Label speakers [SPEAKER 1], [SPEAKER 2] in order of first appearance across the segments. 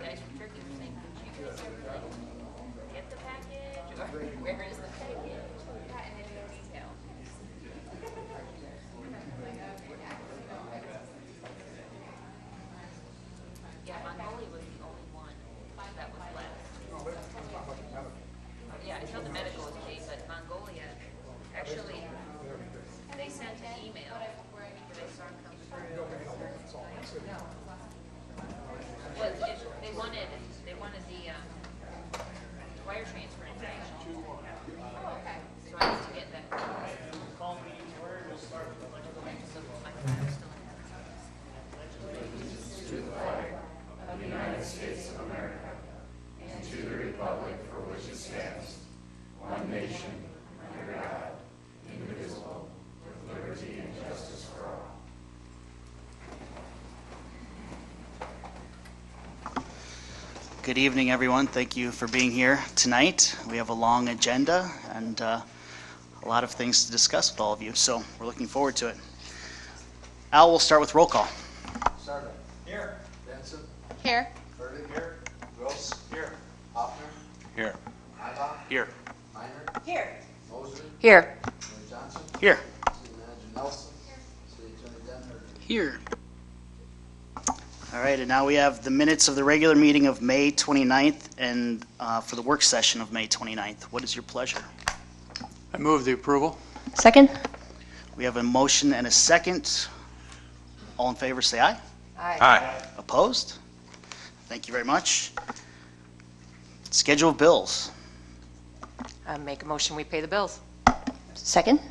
[SPEAKER 1] guys from Turkey were saying, did you guys ever get the package? Or where is the package? Not in any detail. Yeah, Mongolia was the only one that was left. Yeah, I know the medical is paid, but Mongolia, actually, they sent an email that they saw come through. Well, they wanted the wire transfer information. Oh, okay. So I need to get that. Call me where to start with the legislation. So my phone's still in
[SPEAKER 2] To the flag of the United States of America and to the republic for which it stands, one nation, under God, indivisible, with liberty and justice for all.
[SPEAKER 3] Good evening, everyone. Thank you for being here tonight. We have a long agenda and a lot of things to discuss with all of you, so we're looking forward to it. Al, we'll start with roll call.
[SPEAKER 4] Sarda. Here. Benson.
[SPEAKER 1] Here.
[SPEAKER 4] Burdick. Here. Gross. Here. Hoffner.
[SPEAKER 5] Here.
[SPEAKER 4] Ibach.
[SPEAKER 3] Here.
[SPEAKER 4] Minor.
[SPEAKER 1] Here.
[SPEAKER 4] Moser.
[SPEAKER 1] Here.
[SPEAKER 4] Mayor Johnson.
[SPEAKER 3] Here.
[SPEAKER 4] City Manager Nelson. City Attorney Denver.
[SPEAKER 3] Here. All right, and now we have the minutes of the regular meeting of May 29th and for the work session of May 29th. What is your pleasure?
[SPEAKER 5] I move the approval.
[SPEAKER 1] Second.
[SPEAKER 3] We have a motion and a second. All in favor, say aye.
[SPEAKER 5] Aye.
[SPEAKER 3] Opposed? Thank you very much. Schedule of bills.
[SPEAKER 6] Make a motion, we pay the bills.
[SPEAKER 1] Second.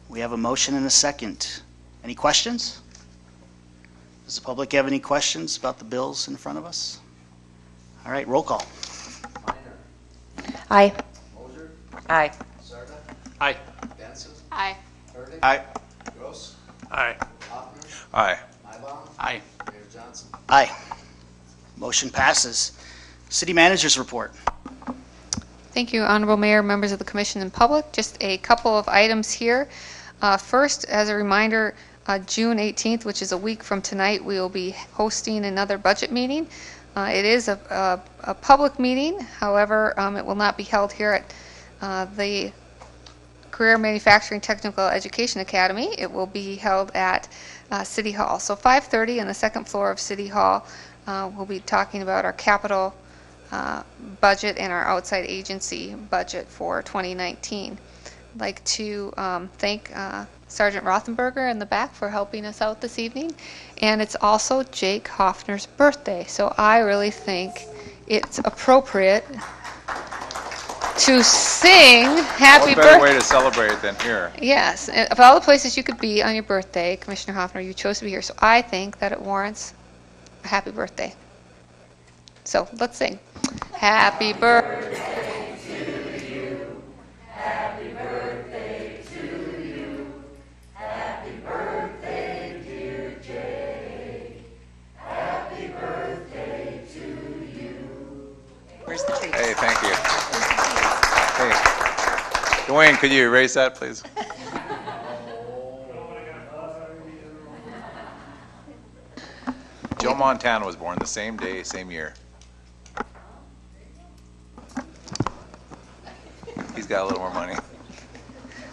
[SPEAKER 3] We have a motion and a second. Any questions? Does the public have any questions about the bills in front of us? All right, roll call.
[SPEAKER 4] Minor.
[SPEAKER 1] Aye.
[SPEAKER 4] Moser.
[SPEAKER 6] Aye.
[SPEAKER 4] Sarda.
[SPEAKER 5] Aye.
[SPEAKER 4] Benson.
[SPEAKER 1] Aye.
[SPEAKER 4] Burdick.
[SPEAKER 5] Aye.
[SPEAKER 4] Gross.
[SPEAKER 5] Aye.
[SPEAKER 4] Hoffner.
[SPEAKER 5] Aye.
[SPEAKER 4] Ibach.
[SPEAKER 3] Aye.
[SPEAKER 4] Mayor Johnson.
[SPEAKER 3] Aye. Motion passes. City Manager's report.
[SPEAKER 7] Thank you, Honorable Mayor, members of the Commission and public. Just a couple of items here. First, as a reminder, June 18th, which is a week from tonight, we will be hosting another budget meeting. It is a public meeting. However, it will not be held here at the Career Manufacturing Technical Education Academy. It will be held at City Hall. So 5:30 on the second floor of City Hall. We'll be talking about our capital budget and our outside agency budget for 2019. I'd like to thank Sergeant Rothenberger in the back for helping us out this evening. And it's also Jake Hoffner's birthday. So I really think it's appropriate to sing happy
[SPEAKER 5] What better way
[SPEAKER 7] birthday.
[SPEAKER 5] to celebrate than here?
[SPEAKER 7] Yes, of all the places you could be on your birthday, Commissioner Hoffner, you chose to be here. So I think that it warrants a happy birthday. So let's sing. Happy birthday to you. Happy birthday to you. Happy birthday, dear Jake. Happy birthday to you.
[SPEAKER 6] Where's the tree?
[SPEAKER 5] Hey, thank you. Hey, Dwayne, could you erase that, please? Joe Montana was born the same day, same year. He's got a little more money.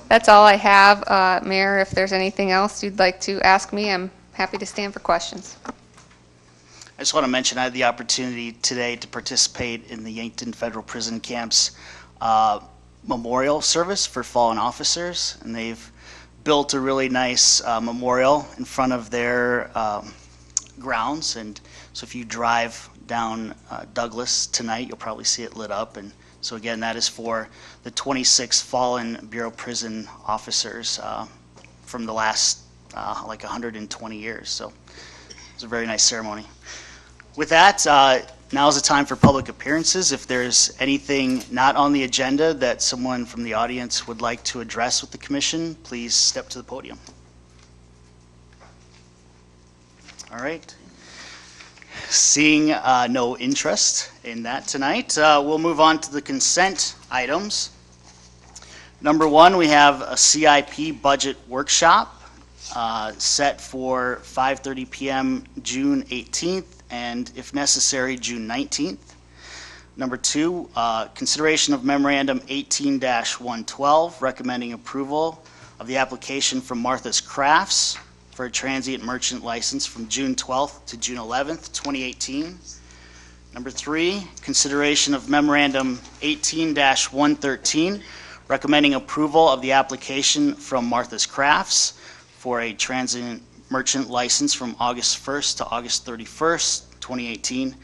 [SPEAKER 7] That's all I have. Mayor, if there's anything else you'd like to ask me, I'm happy to stand for questions.
[SPEAKER 3] I just want to mention I had the opportunity today to participate in the Yankton Federal Prison Camp's memorial service for fallen officers, and they've built a really nice memorial in front of their grounds. And so if you drive down Douglas tonight, you'll probably see it lit up. And so again, that is for the 26 fallen Bureau prison officers from the last like 120 years. So it was a very nice ceremony. With that, now is the time for public appearances. If there's anything not on the agenda that someone from the audience would like to address with the commission, please step to the podium. All right. Seeing no interest in that tonight, we'll move on to the consent items. Number one, we have a CIP budget workshop set for 5:30 p.m. June 18th and if necessary, June 19th. Number 2, consideration of memorandum 18-112, recommending approval of the application from Martha's Crafts for a transient merchant license from June 12th to June 11th, 2018. Number 3, consideration of memorandum 18-113, recommending approval of the application from Martha's Crafts for a transient merchant license from August 1st to August 31st, 2018.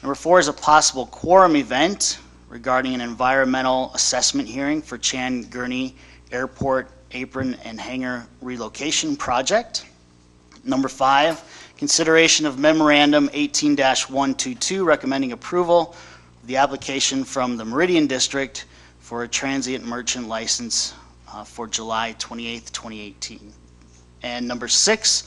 [SPEAKER 3] Number 4 is a possible quorum event regarding an environmental assessment hearing for Chan Gurney Airport Apron and Hangar Relocation Project. Number 5, consideration of memorandum 18-122, recommending approval of the application from the Meridian District for a transient merchant license for July 28th, 2018. And number 6,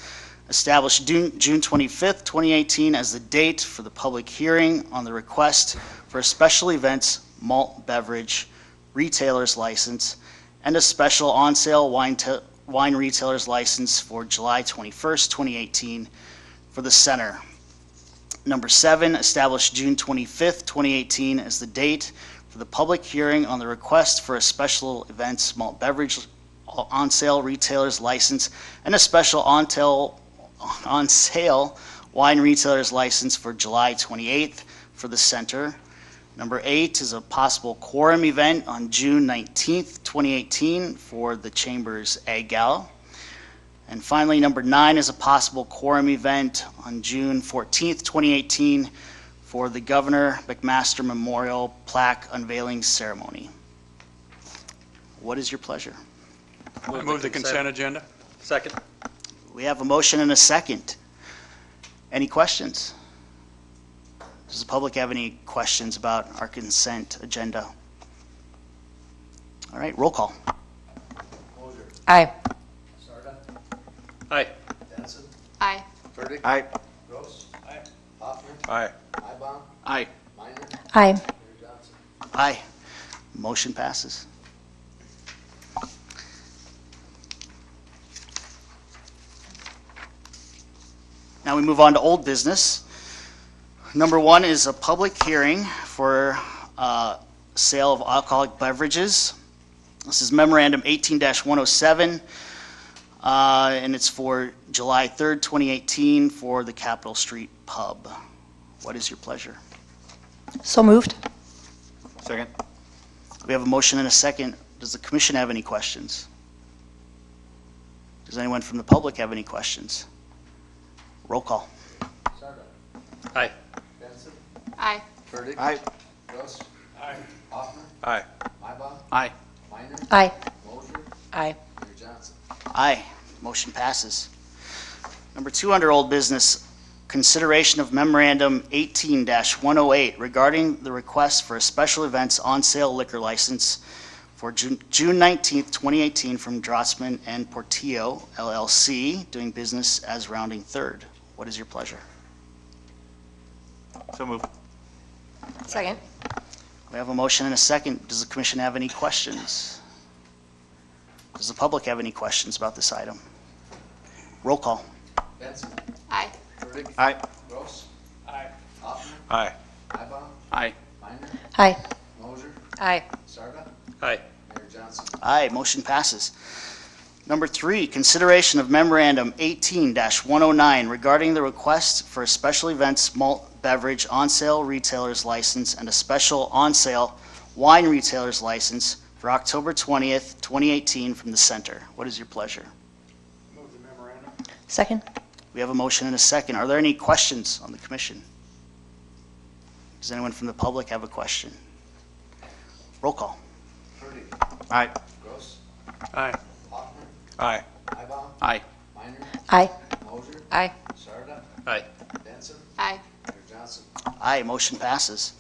[SPEAKER 3] establish June 25th, 2018 as the date for the public hearing on the request for a special events malt beverage retailer's license and a special on-sale wine retailer's license for July 21st, 2018 for the center. Number 7, establish June 25th, 2018 as the date for the public hearing on the request for a special events malt beverage on-sale retailer's license and a special on-sale wine retailer's license for July 28th for the center. Number 8 is a possible quorum event on June 19th, 2018 for the Chamber's Egg Gala. And finally, number 9 is a possible quorum event on June 14th, 2018 for the Governor McMaster Memorial Plaque Unveiling Ceremony. What is your pleasure?
[SPEAKER 8] I move the consent agenda.
[SPEAKER 5] Second.
[SPEAKER 3] We have a motion and a second. Any questions? Does the public have any questions about our consent agenda? All right, roll call.
[SPEAKER 4] Moser.
[SPEAKER 6] Aye.
[SPEAKER 4] Sarda.
[SPEAKER 5] Aye.
[SPEAKER 4] Denson.
[SPEAKER 7] Aye.
[SPEAKER 4] Burdick.
[SPEAKER 5] Aye.
[SPEAKER 4] Gross. Aye. Hoffman.
[SPEAKER 5] Aye.
[SPEAKER 4] Mybom.
[SPEAKER 5] Aye.
[SPEAKER 4] Minor.
[SPEAKER 6] Aye.
[SPEAKER 4] Mayor Johnson.
[SPEAKER 3] Aye. Motion passes. Now we move on to old business. Number 1 is a public hearing for sale of alcoholic beverages. This is memorandum 18-107, and it's for July 3rd, 2018 for the Capitol Street Pub. What is your pleasure?
[SPEAKER 6] So moved.
[SPEAKER 5] Second.
[SPEAKER 3] We have a motion and a second. Does the commission have any questions? Does anyone from the public have any questions? Roll call.
[SPEAKER 4] Sarda.
[SPEAKER 5] Aye.
[SPEAKER 4] Denson.
[SPEAKER 7] Aye.
[SPEAKER 4] Burdick.
[SPEAKER 5] Aye.
[SPEAKER 4] Gross. Aye. Hoffman.
[SPEAKER 5] Aye.
[SPEAKER 4] Mybom.
[SPEAKER 5] Aye.
[SPEAKER 4] Minor.
[SPEAKER 6] Aye.
[SPEAKER 4] Moser.
[SPEAKER 6] Aye.
[SPEAKER 4] Mayor Johnson.
[SPEAKER 3] Aye. Motion passes. Number 2 under old business, consideration of memorandum 18-108 regarding the request for a special events on-sale liquor license for June 19th, 2018 from Drossman and Portillo, LLC, doing business as Rounding Third. What is your pleasure?
[SPEAKER 5] So move.
[SPEAKER 6] Second.
[SPEAKER 3] We have a motion and a second. Does the commission have any questions? Does the public have any questions about this item? Roll call.
[SPEAKER 4] Denson.
[SPEAKER 7] Aye.
[SPEAKER 4] Burdick.
[SPEAKER 5] Aye.
[SPEAKER 4] Gross. Aye. Hoffman.
[SPEAKER 5] Aye.
[SPEAKER 4] Mybom.
[SPEAKER 5] Aye.
[SPEAKER 4] Minor.
[SPEAKER 6] Aye.
[SPEAKER 4] Moser.
[SPEAKER 6] Aye.
[SPEAKER 4] Sarda.
[SPEAKER 5] Aye.
[SPEAKER 4] Mayor Johnson.
[SPEAKER 3] Aye, motion passes. Number 3, consideration of memorandum 18-109 regarding the request for a special events malt beverage on-sale retailer's license and a special on-sale wine retailer's license for October 20th, 2018 from the center. What is your pleasure?
[SPEAKER 8] Move the memorandum.
[SPEAKER 6] Second.
[SPEAKER 3] We have a motion and a second. Are there any questions on the commission? Does anyone from the public have a question? Roll call.
[SPEAKER 4] Burdick.
[SPEAKER 5] Aye.
[SPEAKER 4] Gross.
[SPEAKER 8] Aye.
[SPEAKER 4] Hoffman.
[SPEAKER 5] Aye.
[SPEAKER 4] Mybom.
[SPEAKER 5] Aye.
[SPEAKER 4] Minor.
[SPEAKER 6] Aye.
[SPEAKER 4] Moser.
[SPEAKER 6] Aye.
[SPEAKER 4] Sarda.
[SPEAKER 5] Aye.
[SPEAKER 4] Denson.
[SPEAKER 7] Aye.
[SPEAKER 4] Mayor Johnson.
[SPEAKER 3] Aye, motion passes.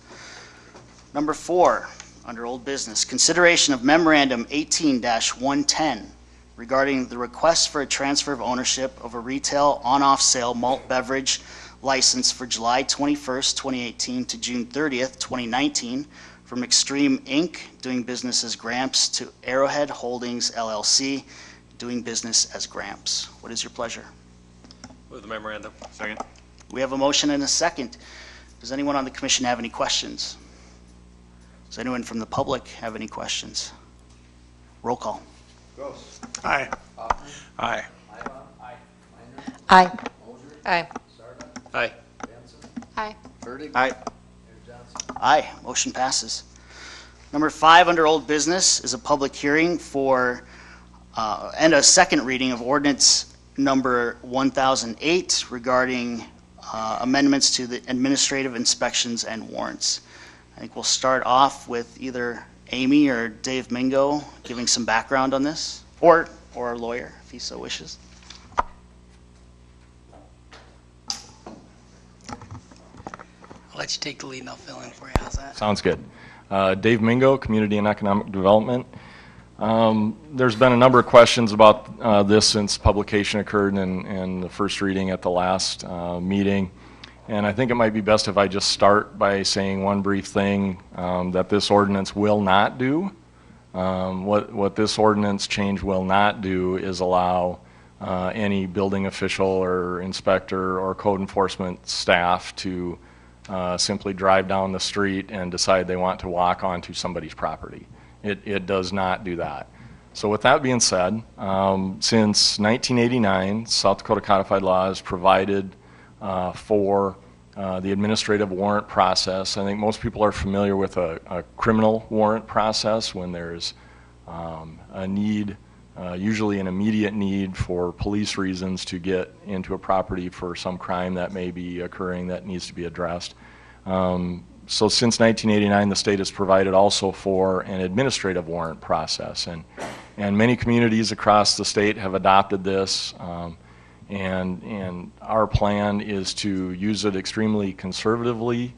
[SPEAKER 3] Number 4, under old business, consideration of memorandum 18-110 regarding the request for a transfer of ownership of a retail on-off sale malt beverage license for July 21st, 2018 to June 30th, 2019 from Extreme Inc., doing business as Gramps, to Arrowhead Holdings LLC, doing business as Gramps. What is your pleasure?
[SPEAKER 5] Move the memorandum. Second.
[SPEAKER 3] We have a motion and a second. Does anyone on the commission have any questions? Does anyone from the public have any questions? Roll call.
[SPEAKER 4] Gross.
[SPEAKER 8] Aye.
[SPEAKER 4] Hoffman.
[SPEAKER 8] Aye.
[SPEAKER 4] Maibaum. Minor.
[SPEAKER 6] Aye.
[SPEAKER 4] Moser.
[SPEAKER 6] Aye.
[SPEAKER 4] Sarda.
[SPEAKER 8] Aye.
[SPEAKER 4] Benson.
[SPEAKER 6] Aye.
[SPEAKER 4] Hurdig.
[SPEAKER 3] Aye.
[SPEAKER 4] Mayor Johnson.
[SPEAKER 3] Aye, motion passes. Number 5 under old business is a public hearing for, and a second reading of ordinance number 1008 regarding amendments to the administrative inspections and warrants. I think we'll start off with either Amy or Dave Mingo giving some background on this, or a lawyer, if he so wishes.
[SPEAKER 9] I'll let you take the lead and I'll fill in for you. How's that?
[SPEAKER 10] Sounds good. Dave Mingo, Community and Economic Development. There's been a number of questions about this since publication occurred and the first reading at the last meeting. And I think it might be best if I just start by saying one brief thing that this ordinance will not do. What this ordinance change will not do is allow any building official or inspector or code enforcement staff to simply drive down the street and decide they want to walk onto somebody's property. It does not do that. So with that being said, since 1989, South Dakota Codified Law has provided for the administrative warrant process. I think most people are familiar with a criminal warrant process when there's a need, usually an immediate need for police reasons to get into a property for some crime that may be occurring that needs to be addressed. So since 1989, the state has provided also for an administrative warrant process, and many communities across the state have adopted this, and our plan is to use it extremely conservatively.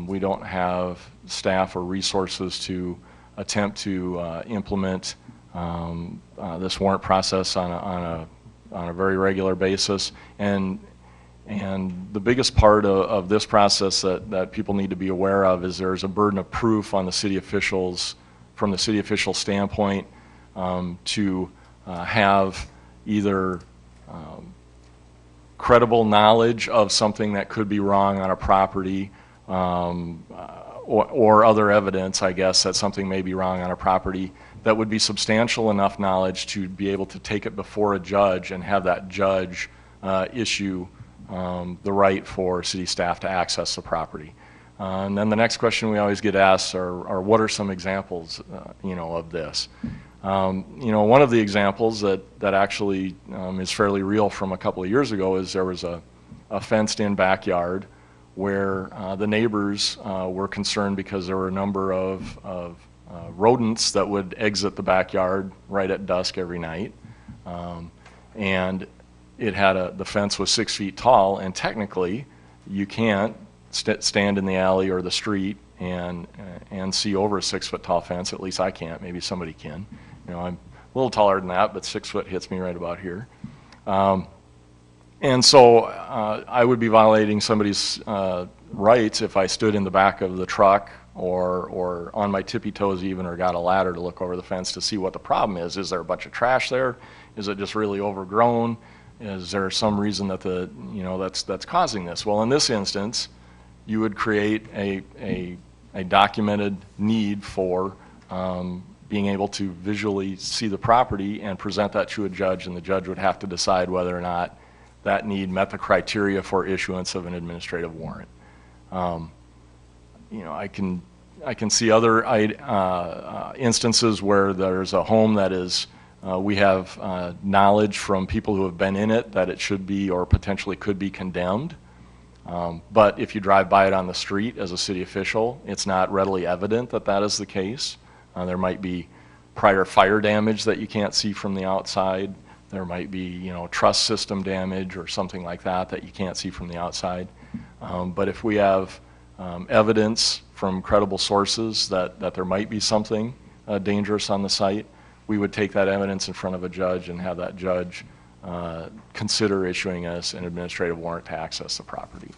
[SPEAKER 10] We don't have staff or resources to attempt to implement this warrant process on a very regular basis, and the biggest part of this process that people need to be aware of is there's a burden of proof on the city officials, from the city official standpoint, to have either credible knowledge of something that could be wrong on a property, or other evidence, I guess, that something may be wrong on a property that would be substantial enough knowledge to be able to take it before a judge and have that judge issue the right for city staff to access the property. And then the next question we always get asked are what are some examples, of this? One of the examples that actually is fairly real from a couple of years ago is there was a fenced-in backyard where the neighbors were concerned because there were a number of rodents that would exit the backyard right at dusk every night, and it had the fence was 6 feet tall, and technically you can't stand in the alley or the street and see over a 6 foot tall fence. At least I can't. Maybe somebody can. I'm a little taller than that, but 6 foot hits me right about here. And so I would be violating somebody's rights if I stood in the back of the truck or on my tippy toes even, or got a ladder to look over the fence to see what the problem is. Is there a bunch of trash there? Is it just really overgrown? Is there some reason that that's causing this? Well, in this instance, you would create a documented need for being able to visually see the property and present that to a judge, and the judge would have to decide whether or not that need met the criteria for issuance of an administrative warrant. I can see other instances where there's a home that is we have knowledge from people who have been in it that it should be or potentially could be condemned. But if you drive by it on the street as a city official, it's not readily evident that that is the case. There might be prior fire damage that you can't see from the outside. There might be, truss system damage or something like that you can't see from the outside. But if we have evidence from credible sources that there might be something dangerous on the site, we would take that evidence in front of a judge and have that judge consider issuing us an administrative warrant to access the property.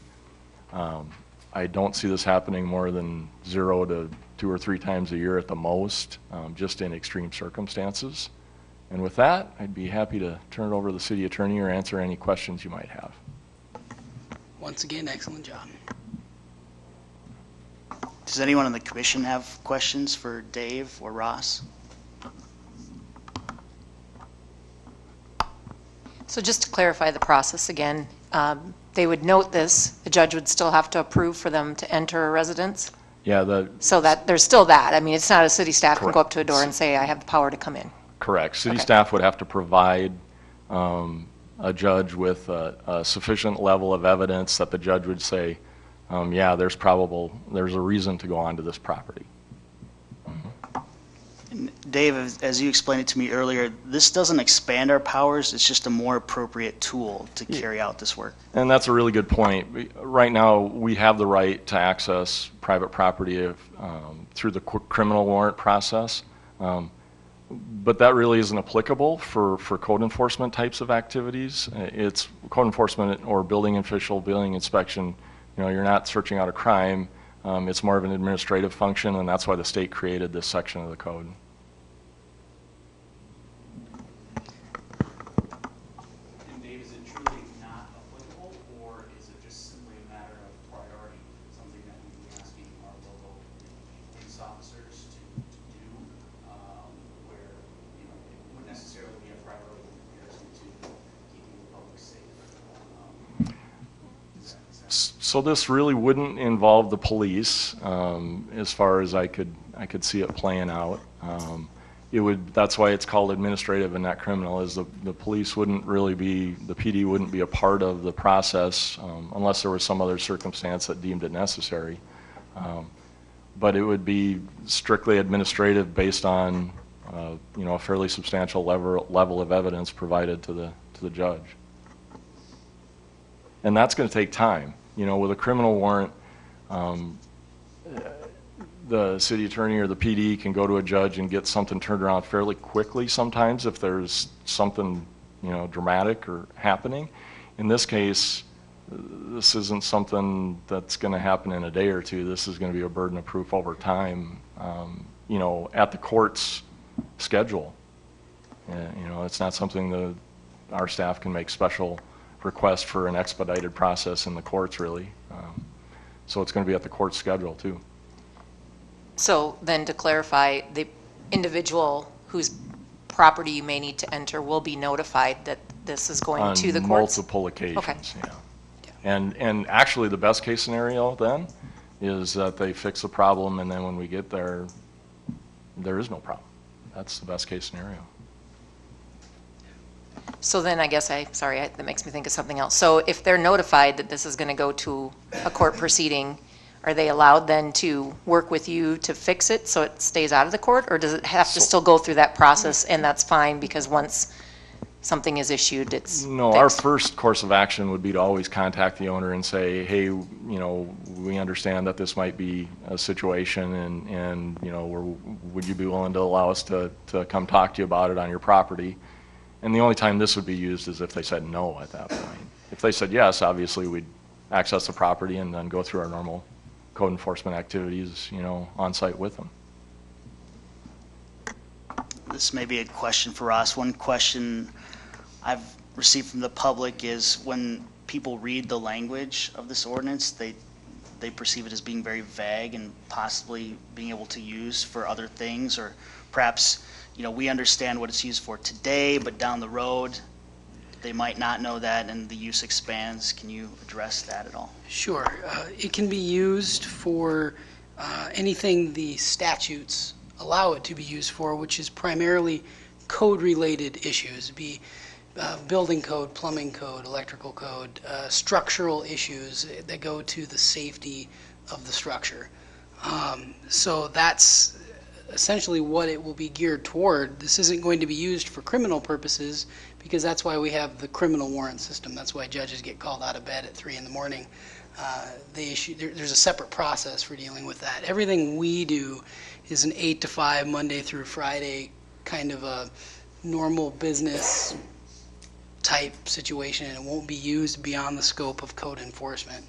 [SPEAKER 10] I don't see this happening more than 0 to 2 or 3 times a year at the most, just in extreme circumstances. And with that, I'd be happy to turn it over to the city attorney or answer any questions you might have.
[SPEAKER 9] once again, excellent job.
[SPEAKER 3] Does anyone on the commission have questions for Dave or Ross?
[SPEAKER 6] So just to clarify the process again, they would note this, the judge would still have to approve for them to enter a residence?
[SPEAKER 10] Yeah,
[SPEAKER 6] So that, there's still that. I mean, it's not a city staff can go
[SPEAKER 10] Correct.
[SPEAKER 6] up to a door and say, I have the power to come in.
[SPEAKER 10] correct. City
[SPEAKER 6] Okay.
[SPEAKER 10] staff would have to provide a judge with a sufficient level of evidence that the judge would say, yeah, there's a reason to go onto this property.
[SPEAKER 3] Dave, as you explained it to me earlier, this doesn't expand our powers, it's just a more appropriate tool to carry out this work.
[SPEAKER 10] And that's a really good point. Right now, we have the right to access private property through the criminal warrant process, but that really isn't applicable for code enforcement types of activities. It's code enforcement or building official, building inspection. You're not searching out a crime. It's more of an administrative function, and that's why the state created this section of the code.
[SPEAKER 11] And Dave, is it truly not applicable, or is it just simply a matter of priority, something that we be asking our local police officers to do, where it wouldn't necessarily be a priority in comparison to keeping the public safe?
[SPEAKER 10] So this really wouldn't involve the police, as far as I could see it playing out. That's why it's called administrative and not criminal, is the police wouldn't really be, the PD wouldn't be a part of the process unless there was some other circumstance that deemed it necessary. But it would be strictly administrative based on a fairly substantial level of evidence provided to the judge. And that's going to take time. With a criminal warrant, the city attorney or the PD can go to a judge and get something turned around fairly quickly sometimes if there's something, dramatic or happening. In this case, this isn't something that's going to happen in a day or two. This is going to be a burden of proof over time, at the court's schedule. It's not something that our staff can make special request for an expedited process in the courts, really. So it's going to be at the court's schedule, too.
[SPEAKER 6] So then to clarify, the individual whose property you may need to enter will be notified that this is going to the courts?
[SPEAKER 10] On multiple occasions,
[SPEAKER 6] Okay.
[SPEAKER 10] yeah. And actually, the best case scenario then is that they fix the problem, and then when we get there, there is no problem. That's the best case scenario.
[SPEAKER 6] So then I guess that makes me think of something else. So if they're notified that this is going to go to a court proceeding, are they allowed then to work with you to fix it so it stays out of the court? Or does it have to still go through that process and that's fine because once something is issued, it's
[SPEAKER 10] No,
[SPEAKER 6] fixed?
[SPEAKER 10] our first course of action would be to always contact the owner and say, hey, we understand that this might be a situation and would you be willing to allow us to come talk to you about it on your property? And the only time this would be used is if they said no at that point. If they said yes, obviously we'd access the property and then go through our normal code enforcement activities, on site with them.
[SPEAKER 3] This may be a question for Ross. One question I've received from the public is when people read the language of this ordinance, they perceive it as being very vague and possibly being able to use for other things, or perhaps we understand what it's used for today, but down the road, they might not know that and the use expands. Can you address that at all?
[SPEAKER 9] Sure. It can be used for anything the statutes allow it to be used for, which is primarily code-related issues, be building code, plumbing code, electrical code, structural issues that go to the safety of the structure. So that's essentially what it will be geared toward. This isn't going to be used for criminal purposes because that's why we have the criminal warrant system. That's why judges get called out of bed at 3 in the morning. There's a separate process for dealing with that. Everything we do is an 8 to 5, Monday through Friday, kind of a normal business type situation, and it won't be used beyond the scope of code enforcement.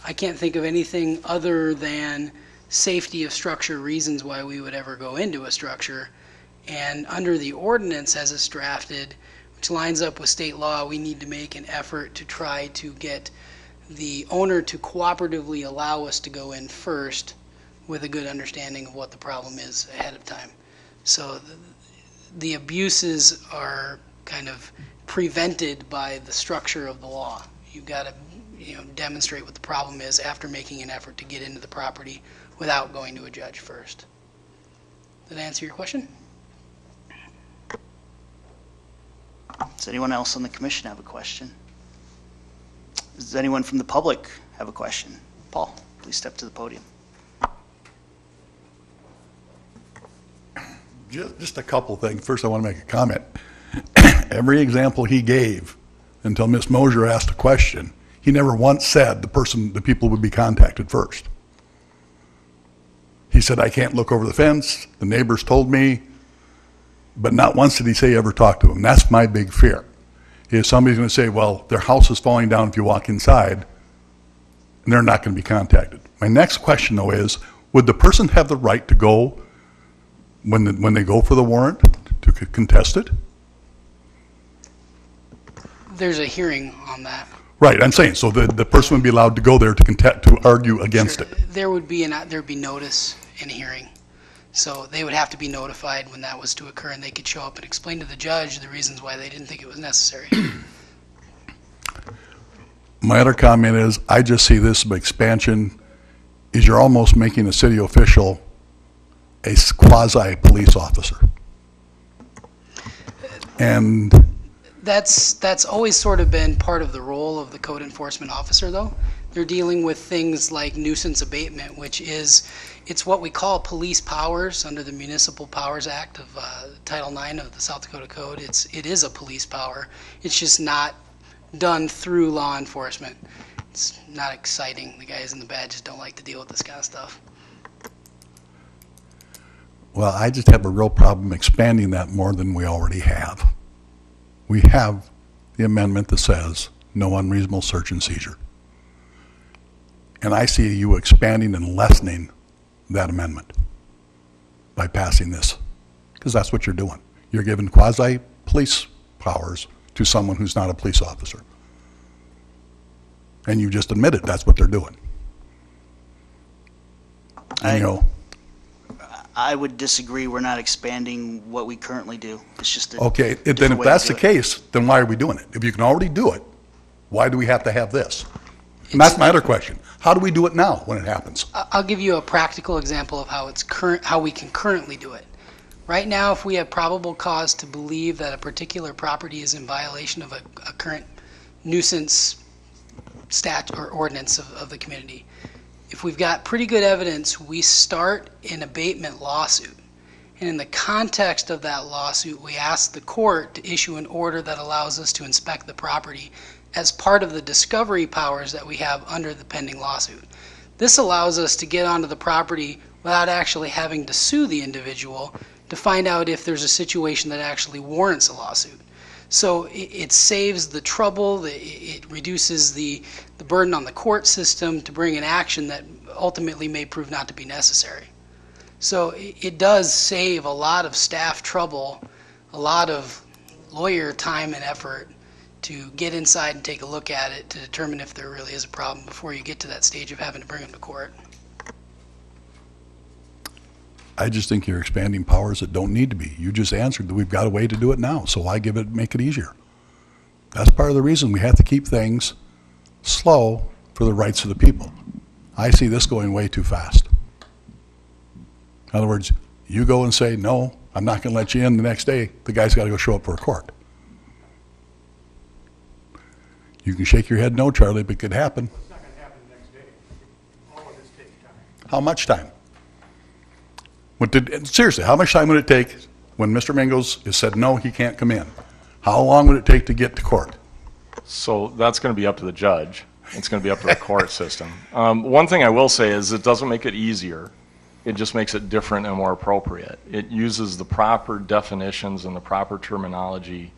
[SPEAKER 9] I can't think of anything other than safety of structure reasons why we would ever go into a structure. And under the ordinance as it's drafted, which lines up with state law, we need to make an effort to try to get the owner to cooperatively allow us to go in first with a good understanding of what the problem is ahead of time. So the abuses are kind of prevented by the structure of the law. You've got to demonstrate what the problem is after making an effort to get into the property without going to a judge first. Did that answer your question?
[SPEAKER 3] Does anyone else on the commission have a question? Does anyone from the public have a question? Paul, please step to the podium.
[SPEAKER 12] Just a couple things. First, I want to make a comment. Every example he gave until Ms. Mosier asked a question, he never once said the people would be contacted first. He said, I can't look over the fence, the neighbors told me, but not once did he say he ever talked to them. That's my big fear. Is somebody's going to say, well, their house is falling down if you walk inside, and they're not going to be contacted. My next question, though, is, would the person have the right to go when they go for the warrant to contest it?
[SPEAKER 9] There's a hearing on that.
[SPEAKER 12] Right, I'm saying, so the person would be allowed to go there to argue against
[SPEAKER 9] Sure.
[SPEAKER 12] it.
[SPEAKER 9] There'd be notice in a hearing. So they would have to be notified when that was to occur, and they could show up and explain to the judge the reasons why they didn't think it was necessary.
[SPEAKER 12] My other comment is, I just see this expansion is you're almost making a city official a quasi-police officer. And
[SPEAKER 9] That's always sort of been part of the role of the code enforcement officer, though. They're dealing with things like nuisance abatement, which it's what we call police powers under the Municipal Powers Act of Title IX of the South Dakota Code. It is a police power. It's just not done through law enforcement. It's not exciting. The guys in the badges don't like to deal with this kind of stuff.
[SPEAKER 12] well, I just have a real problem expanding that more than we already have. We have the amendment that says no unreasonable search and seizure. And I see you expanding and lessening that amendment by passing this, because that's what you're doing. You're giving quasi-police powers to someone who's not a police officer. And you just admitted that's what they're doing. And,
[SPEAKER 3] I would disagree. We're not expanding what we currently do. It's just a
[SPEAKER 12] okay, then
[SPEAKER 3] different
[SPEAKER 12] if
[SPEAKER 3] way to
[SPEAKER 12] that's
[SPEAKER 3] do
[SPEAKER 12] the
[SPEAKER 3] it.
[SPEAKER 12] case, then why are we doing it? If you can already do it, why do we have to have this? And that's my other question. How do we do it now when it happens?
[SPEAKER 9] I'll give you a practical example of how we can currently do it. Right now, if we have probable cause to believe that a particular property is in violation of a current nuisance statute or ordinance of the community, if we've got pretty good evidence, we start an abatement lawsuit. And in the context of that lawsuit, we ask the court to issue an order that allows us to inspect the property as part of the discovery powers that we have under the pending lawsuit. This allows us to get onto the property without actually having to sue the individual to find out if there's a situation that actually warrants a lawsuit. So it saves the trouble, it reduces the burden on the court system to bring an action that ultimately may prove not to be necessary. So it does save a lot of staff trouble, a lot of lawyer time and effort to get inside and take a look at it to determine if there really is a problem before you get to that stage of having to bring them to court.
[SPEAKER 12] I just think you're expanding powers that don't need to be. You just answered that we've got a way to do it now, so why make it easier? That's part of the reason we have to keep things slow for the rights of the people. I see this going way too fast. In other words, you go and say, no, I'm not going to let you in the next day, the guy's got to go show up for a court. You can shake your head no, Charlie, but it could happen.
[SPEAKER 8] It's not going to happen the next day. All of this takes time.
[SPEAKER 12] How much time? Seriously, how much time would it take when Mr. Mingles has said, no, he can't come in? How long would it take to get to court?
[SPEAKER 10] So that's going to be up to the judge. It's going to be up to the court system. One thing I will say is it doesn't make it easier. It just makes it different and more appropriate. It uses the proper definitions and the proper terminology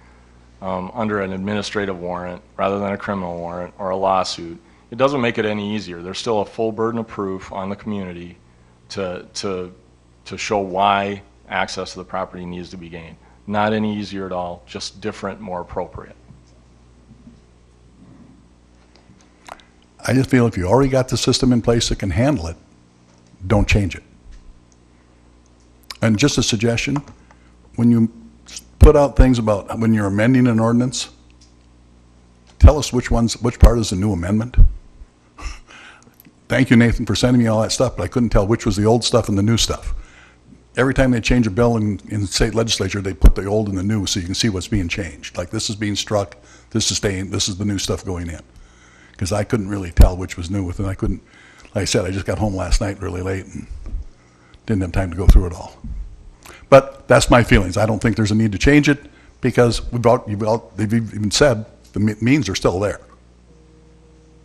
[SPEAKER 10] under an administrative warrant rather than a criminal warrant or a lawsuit. It doesn't make it any easier. There's still a full burden of proof on the community to show why access to the property needs to be gained. Not any easier at all, just different, more appropriate.
[SPEAKER 12] I just feel if you already got the system in place that can handle it, don't change it. And just a suggestion, when you put out things about when you're amending an ordinance, tell us which part is the new amendment. Thank you, Nathan, for sending me all that stuff, but I couldn't tell which was the old stuff and the new stuff. Every time they change a bill in state legislature, they put the old and the new so you can see what's being changed. Like this is being struck, this is staying, this is the new stuff going in. Because I couldn't really tell which was new with it. I couldn't, like I said, I just got home last night really late and didn't have time to go through it all. But that's my feelings. I don't think there's a need to change it because they've even said the means are still there.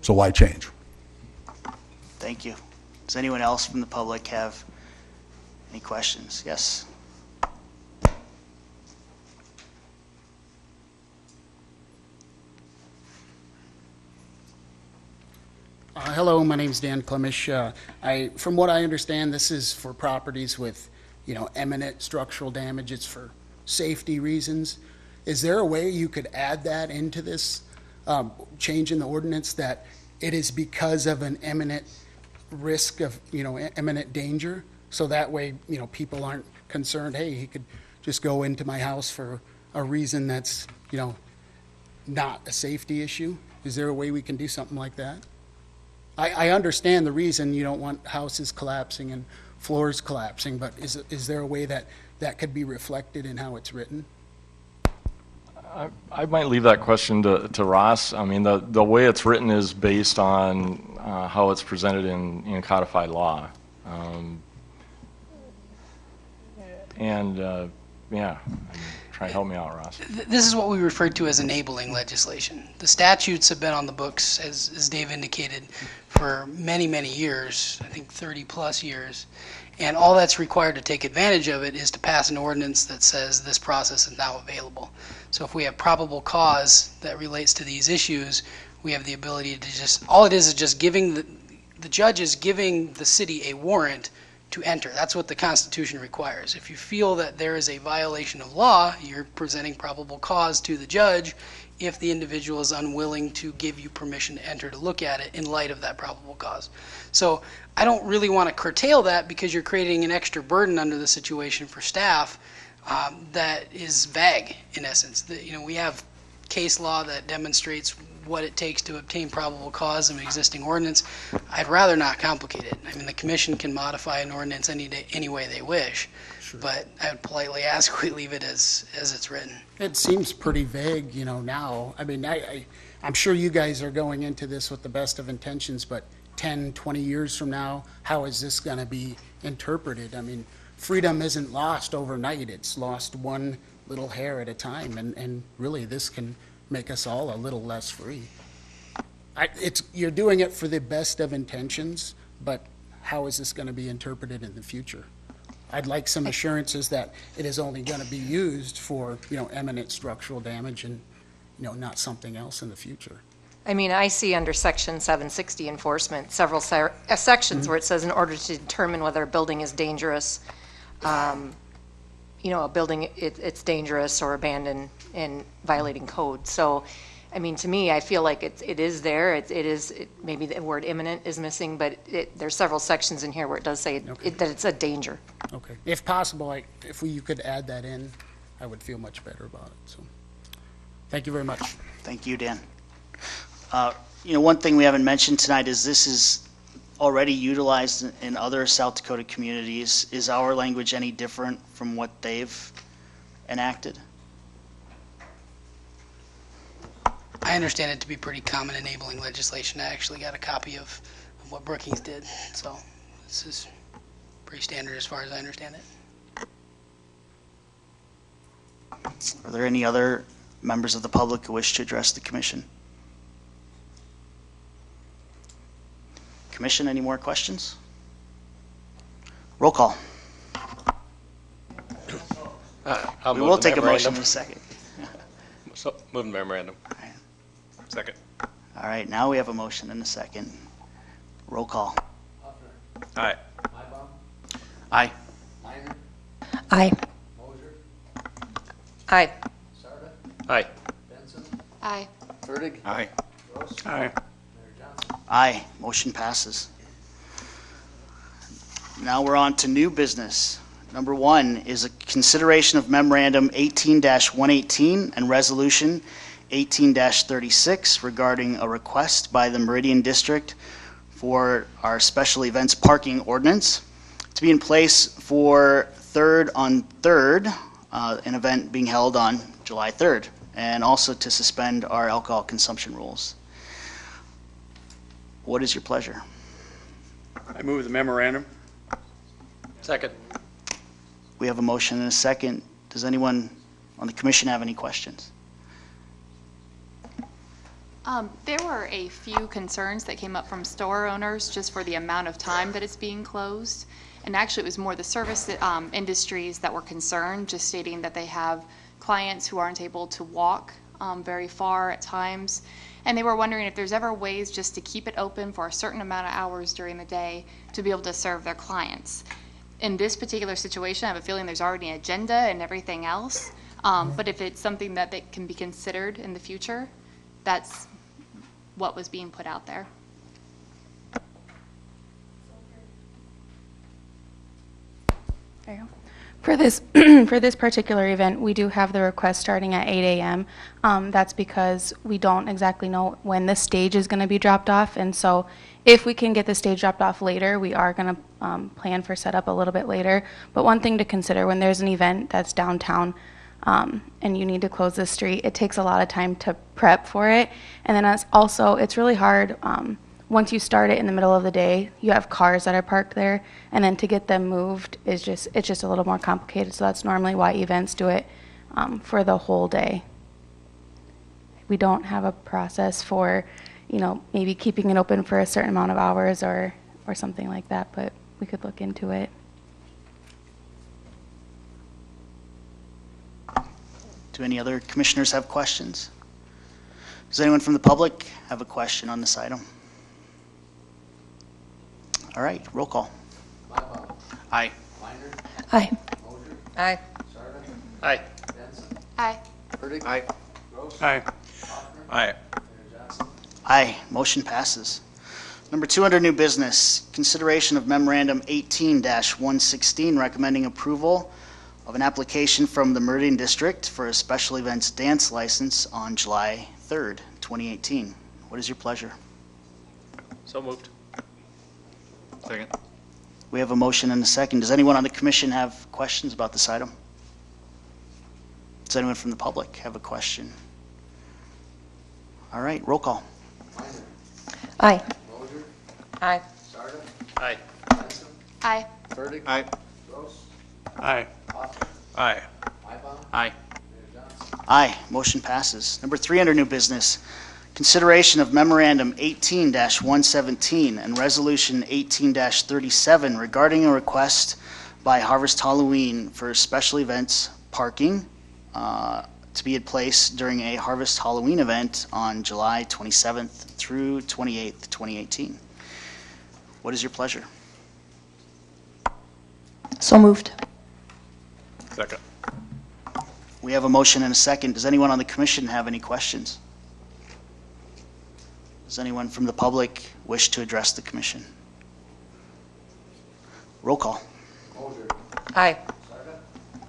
[SPEAKER 12] So why change?
[SPEAKER 3] Thank you. Does anyone else from the public have any questions? Yes.
[SPEAKER 13] Hello, my name is Dan Klemish. From what I understand, this is for properties with, imminent structural damage. It's for safety reasons. Is there a way you could add that into this change in the ordinance that it is because of an imminent risk of, imminent danger? So that way, people aren't concerned, hey, he could just go into my house for a reason that's, not a safety issue? Is there a way we can do something like that? I understand the reason you don't want houses collapsing and floors collapsing, but is there a way that could be reflected in how it's written?
[SPEAKER 10] I might leave that question to Ross. I mean, the way it's written is based on how it's presented in codified law. Try and help me out, Ross.
[SPEAKER 9] This is what we refer to as enabling legislation. The statutes have been on the books, as Dave indicated, for many, many years, I think 30 plus years. And all that's required to take advantage of it is to pass an ordinance that says this process is now available. So if we have probable cause that relates to these issues, we have the ability to just, all it is just giving, the judge is giving the city a warrant to enter. That's what the Constitution requires. If you feel that there is a violation of law, you're presenting probable cause to the judge if the individual is unwilling to give you permission to enter to look at it in light of that probable cause. So I don't really want to curtail that because you're creating an extra burden under the situation for staff that is vague in essence. We have case law that demonstrates what it takes to obtain probable cause of an existing ordinance. I'd rather not complicate it. I mean, the commission can modify an ordinance any way they wish, sure. But I would politely ask we leave it as it's written.
[SPEAKER 13] It seems pretty vague, now. I mean, I'm sure you guys are going into this with the best of intentions, but 10, 20 years from now, how is this going to be interpreted? I mean, freedom isn't lost overnight. It's lost one little hair at a time, and really this can make us all a little less free. You're doing it for the best of intentions, but how is this going to be interpreted in the future? I'd like some assurances that it is only going to be used for, imminent structural damage and, not something else in the future.
[SPEAKER 6] I mean, I see under Section 760 enforcement several sections where it says in order to determine whether a building is dangerous, a building, it's dangerous or abandoned and violating code. So, I mean, to me, I feel like it is there. Maybe the word imminent is missing, but there's several sections in here where it does say that it's a danger. Okay.
[SPEAKER 13] If possible, if you could add that in, I would feel much better about it. So, thank you very much.
[SPEAKER 3] Thank you, Dan. One thing we haven't mentioned tonight is this is already utilized in other South Dakota communities. Is our language any different from what they've enacted?
[SPEAKER 9] I understand it to be pretty common enabling legislation. I actually got a copy of what Brookings did, so this is pretty standard as far as I understand it.
[SPEAKER 3] Are there any other members of the public who wish to address the commission? Commission, any more questions? Roll call. We will take a motion in a second.
[SPEAKER 14] So, move the memorandum. Second.
[SPEAKER 3] All right, now we have a motion in a second. Roll call.
[SPEAKER 14] Aye.
[SPEAKER 3] Aye.
[SPEAKER 6] Aye. Aye.
[SPEAKER 14] Aye.
[SPEAKER 7] Aye.
[SPEAKER 4] Fertig?
[SPEAKER 14] Aye.
[SPEAKER 4] Gross?
[SPEAKER 5] Aye.
[SPEAKER 4] Mayor Johnson?
[SPEAKER 3] Aye. Motion passes. Now we're on to new business. Number 1 is a consideration of memorandum 18-118 and resolution 18-36 regarding a request by the Meridian District for our special events parking ordinance to be in place for 3rd on 3rd, an event being held on July 3rd, and also to suspend our alcohol consumption rules. What is your pleasure?
[SPEAKER 14] I move the memorandum. Second.
[SPEAKER 3] We have a motion and a second. Does anyone on the commission have any questions?
[SPEAKER 15] There were a few concerns that came up from store owners just for the amount of time that it's being closed. And actually, it was more the service industries that were concerned, just stating that they have clients who aren't able to walk very far at times. And they were wondering if there's ever ways just to keep it open for a certain amount of hours during the day to be able to serve their clients. In this particular situation, I have a feeling there's already an agenda and everything else. But if it's something that can be considered in the future, that's what was being put out there.
[SPEAKER 16] There you go. For this, for this particular event, we do have the request starting at 8 a.m. That's because we don't exactly know when the stage is going to be dropped off, and so if we can get the stage dropped off later, we are going to plan for setup a little bit later. But one thing to consider when there's an event that's downtown and you need to close the street, it takes a lot of time to prep for it, and then it's really hard. Once you start it in the middle of the day, you have cars that are parked there, and then to get them moved it's just a little more complicated. So that's normally why events do it for the whole day. We don't have a process for, maybe keeping it open for a certain amount of hours or something like that, but we could look into it.
[SPEAKER 3] Do any other commissioners have questions? Does anyone from the public have a question on this item? All right, roll call.
[SPEAKER 5] Aye.
[SPEAKER 6] Aye.
[SPEAKER 5] Aye.
[SPEAKER 14] Aye.
[SPEAKER 15] Aye.
[SPEAKER 5] Aye.
[SPEAKER 14] Aye. Aye.
[SPEAKER 3] Aye, motion passes. Number 2 under new business, consideration of memorandum 18-116 recommending approval of an application from the Meridian District for a special events dance license on July 3rd, 2018. What is your pleasure?
[SPEAKER 14] So moved. Second.
[SPEAKER 3] We have a motion and a second. Does anyone on the commission have questions about this item? Does anyone from the public have a question? All right, roll call.
[SPEAKER 6] Aye. Aye.
[SPEAKER 14] Aye.
[SPEAKER 15] Aye.
[SPEAKER 5] Aye.
[SPEAKER 14] Aye. Aye.
[SPEAKER 5] Aye.
[SPEAKER 3] Aye, motion passes. Number 3 under new business, consideration of memorandum 18-117 and resolution 18-37 regarding a request by Harvest Halloween for special events parking to be in place during a Harvest Halloween event on July 27th through 28th, 2018. What is your pleasure?
[SPEAKER 6] So moved.
[SPEAKER 14] Second.
[SPEAKER 3] We have a motion and a second. Does anyone on the commission have any questions? Does anyone from the public wish to address the commission? Roll call.
[SPEAKER 6] Aye.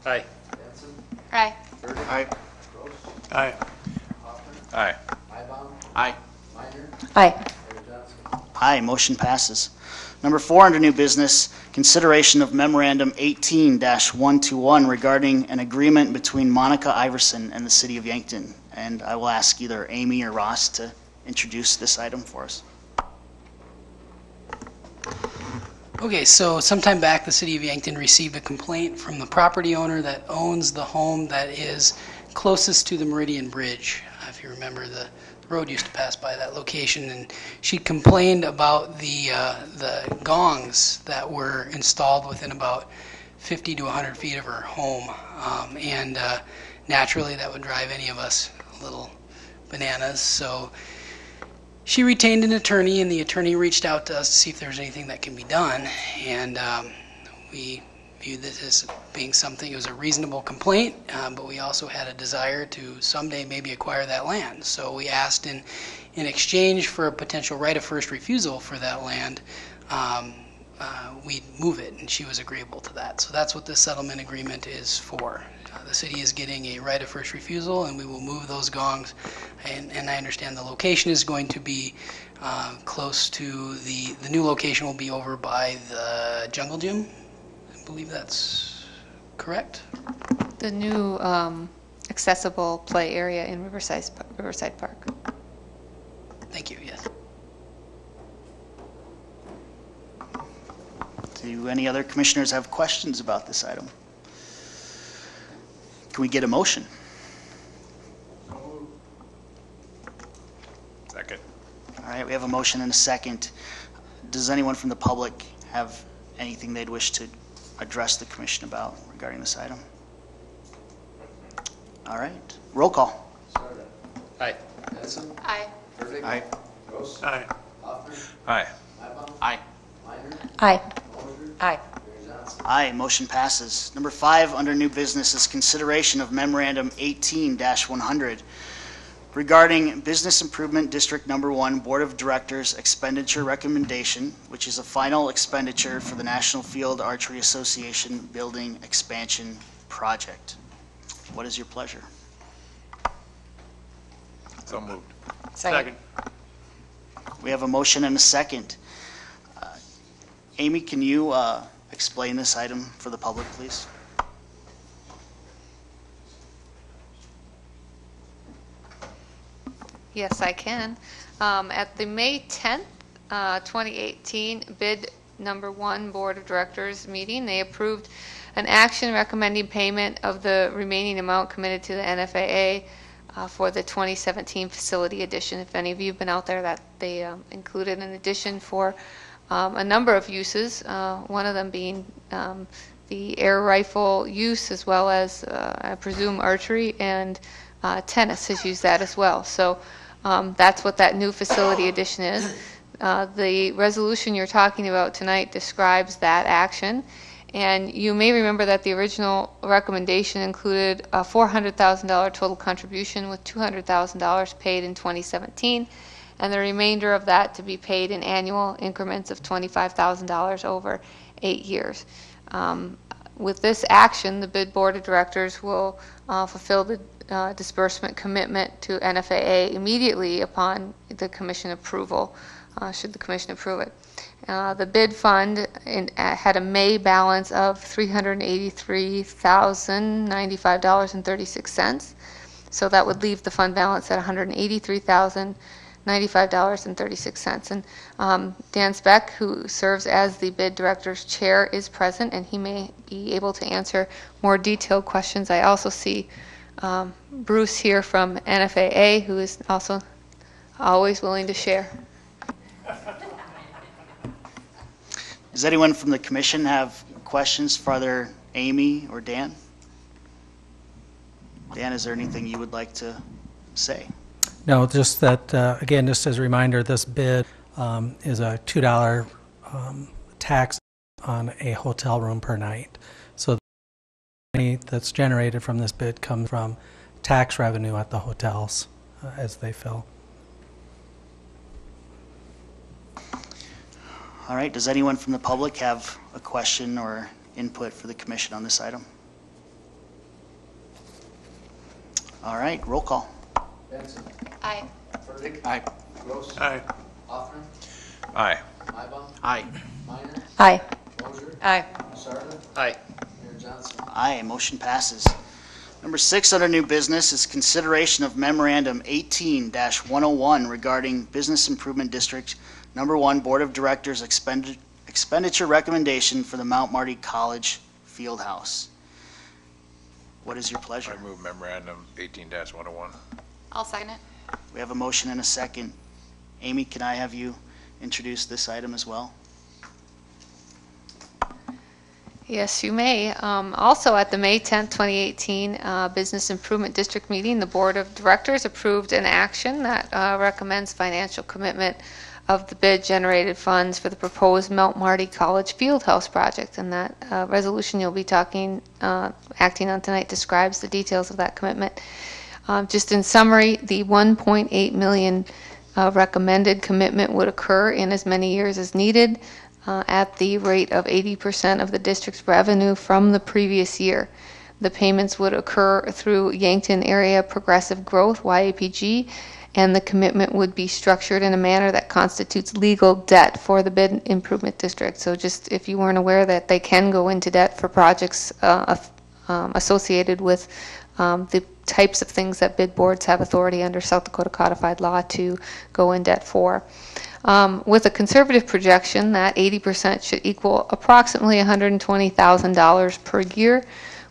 [SPEAKER 14] Aye.
[SPEAKER 15] Aye.
[SPEAKER 5] Aye.
[SPEAKER 14] Aye. Aye.
[SPEAKER 5] Aye.
[SPEAKER 6] Aye.
[SPEAKER 3] Aye, motion passes. Number 4 under new business, consideration of memorandum 18-121 regarding an agreement between Monica Iverson and the City of Yankton. And I will ask either Amy or Ross to introduce this item for us.
[SPEAKER 9] Okay, so sometime back, the City of Yankton received a complaint from the property owner that owns the home that is closest to the Meridian Bridge. If you remember, the road used to pass by that location, and she complained about the gongs that were installed within about 50 to 100 feet of her home, and naturally that would drive any of us a little bananas. So she retained an attorney, and the attorney reached out to us to see if there was anything that can be done, and we viewed this as being something, it was a reasonable complaint, but we also had a desire to someday maybe acquire that land. So we asked in exchange for a potential right of first refusal for that land, we'd move it, and she was agreeable to that. So that's what this settlement agreement is for. The city is getting a right of first refusal, and we will move those gongs. And I understand the location is going to be close to the new location will be over by the jungle gym. I believe that's correct.
[SPEAKER 7] The new accessible play area in Riverside Park.
[SPEAKER 9] Thank you, yes.
[SPEAKER 3] Do any other commissioners have questions about this item? Can we get a motion?
[SPEAKER 14] Second.
[SPEAKER 3] All right, we have a motion and a second. Does anyone from the public have anything they'd wish to address the commission about regarding this item? All right, roll call.
[SPEAKER 14] Aye.
[SPEAKER 4] Benson.
[SPEAKER 15] Aye.
[SPEAKER 4] Burdick.
[SPEAKER 5] Aye.
[SPEAKER 4] Gross.
[SPEAKER 14] Aye.
[SPEAKER 4] Hoffner.
[SPEAKER 5] Aye.
[SPEAKER 4] Mybom.
[SPEAKER 5] Aye.
[SPEAKER 4] Minor.
[SPEAKER 6] Aye.
[SPEAKER 4] Moser.
[SPEAKER 6] Aye.
[SPEAKER 4] Mayor Johnson.
[SPEAKER 3] Aye, motion passes. Number 5 under new business is consideration of memorandum 18-100 regarding Business Improvement District Number 1 Board of Directors expenditure recommendation, which is a final expenditure for the National Field Archery Association building expansion project. What is your pleasure?
[SPEAKER 5] So moved.
[SPEAKER 14] Second.
[SPEAKER 3] We have a motion and a second. Amy, can you explain this item for the public, please?
[SPEAKER 7] Yes, I can. At the May 10th, 2018 bid number 1 Board of Directors meeting, they approved an action recommending payment of the remaining amount committed to the NFAA for the 2017 facility addition. If any of you have been out there, that they included an addition for a number of uses, one of them being the air rifle use, as well as, I presume, archery, and tennis has used that as well. So that's what that new facility addition is. The resolution you're talking about tonight describes that action. And you may remember that the original recommendation included a $400,000 total contribution with $200,000 paid in 2017, and the remainder of that to be paid in annual increments of $25,000 over 8 years. With this action, the bid board of directors will fulfill the disbursement commitment to NFAA immediately upon the commission approval, should the commission approve it. The bid fund had a May balance of $383,095.36. So that would leave the fund balance at $183,095.36. And Dan Speck, who serves as the bid director's chair, is present, and he may be able to answer more detailed questions. I also see Bruce here from NFAA, who is also always willing to share.
[SPEAKER 3] Does anyone from the commission have questions for either Amy or Dan? Dan, is there anything you would like to say?
[SPEAKER 17] No, just that, again, just as a reminder, this bid is a $2 tax on a hotel room per night. So the money that's generated from this bid comes from tax revenue at the hotels as they fill.
[SPEAKER 3] All right, does anyone from the public have a question or input for the commission on this item? All right, roll call.
[SPEAKER 4] Benson.
[SPEAKER 15] Aye.
[SPEAKER 4] Burdick.
[SPEAKER 5] Aye.
[SPEAKER 4] Gross.
[SPEAKER 14] Aye.
[SPEAKER 4] Hoffner.
[SPEAKER 5] Aye.
[SPEAKER 4] Mybom.
[SPEAKER 3] Aye.
[SPEAKER 4] Minor.
[SPEAKER 6] Aye.
[SPEAKER 4] Moser.
[SPEAKER 6] Aye.
[SPEAKER 4] Sarda.
[SPEAKER 14] Aye.
[SPEAKER 4] Mayor Johnson.
[SPEAKER 3] Aye, motion passes. Number 6 under new business is consideration of memorandum 18-101 regarding Business Improvement District Number 1 Board of Directors expenditure recommendation for the Mount Marty College Field House. What is your pleasure?
[SPEAKER 5] I move memorandum 18-101.
[SPEAKER 15] I'll second it.
[SPEAKER 3] We have a motion and a second. Amy, can I have you introduce this item as well?
[SPEAKER 7] Yes, you may. Also, at the May 10th, 2018 Business Improvement District meeting, the Board of Directors approved an action that recommends financial commitment of the bid generated funds for the proposed Mount Marty College Fieldhouse project. And that resolution you'll be acting on tonight describes the details of that commitment. Just in summary, the $1.8 million recommended commitment would occur in as many years as needed at the rate of 80% of the district's revenue from the previous year. The payments would occur through Yankton Area Progressive Growth, YAPG, and the commitment would be structured in a manner that constitutes legal debt for the bid improvement district. So just if you weren't aware that they can go into debt for projects associated with the types of things that bid boards have authority under South Dakota codified law to go in debt for. With a conservative projection, that 80% should equal approximately $120,000 per year,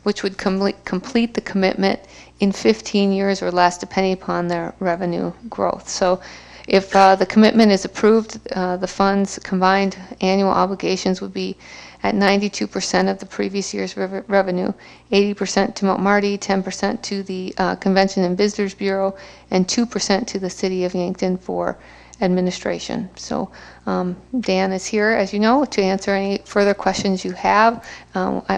[SPEAKER 7] which would complete the commitment in 15 years or less, depending upon their revenue growth. So if the commitment is approved, the fund's combined annual obligations would be at 92% of the previous year's revenue, 80% to Mount Marty, 10% to the Convention and Visitors Bureau, and 2% to the City of Yankton for administration. So Dan is here, as you know, to answer any further questions you have.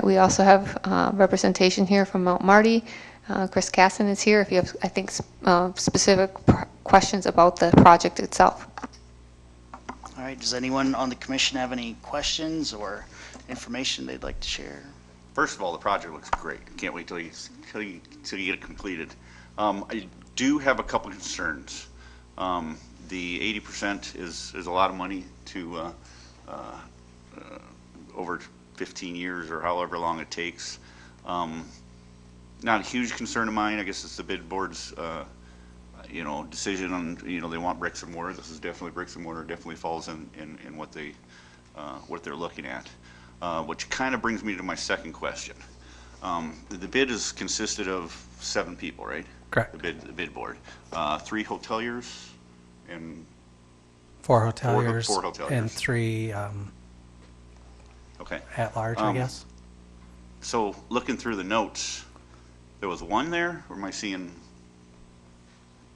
[SPEAKER 7] We also have representation here from Mount Marty. Chris Casson is here if you have, I think, specific questions about the project itself.
[SPEAKER 3] All right, does anyone on the commission have any questions or information they'd like to share?
[SPEAKER 18] First of all, the project looks great. Can't wait till you get it completed. I do have a couple concerns. The 80% is a lot of money to over 15 years or however long it takes. Not a huge concern of mine. I guess it's the bid board's decision on, they want bricks and mortar. This is definitely bricks and mortar. Definitely falls in what they're looking at. Which kind of brings me to my second question. The bid is consisted of 7 people, right?
[SPEAKER 17] Correct.
[SPEAKER 18] The bid board. 3 hoteliers and
[SPEAKER 17] 4 hoteliers,
[SPEAKER 18] four hoteliers.
[SPEAKER 17] And 3
[SPEAKER 18] okay.
[SPEAKER 17] at large, I guess.
[SPEAKER 18] So looking through the notes, there was 1 there, or am I seeing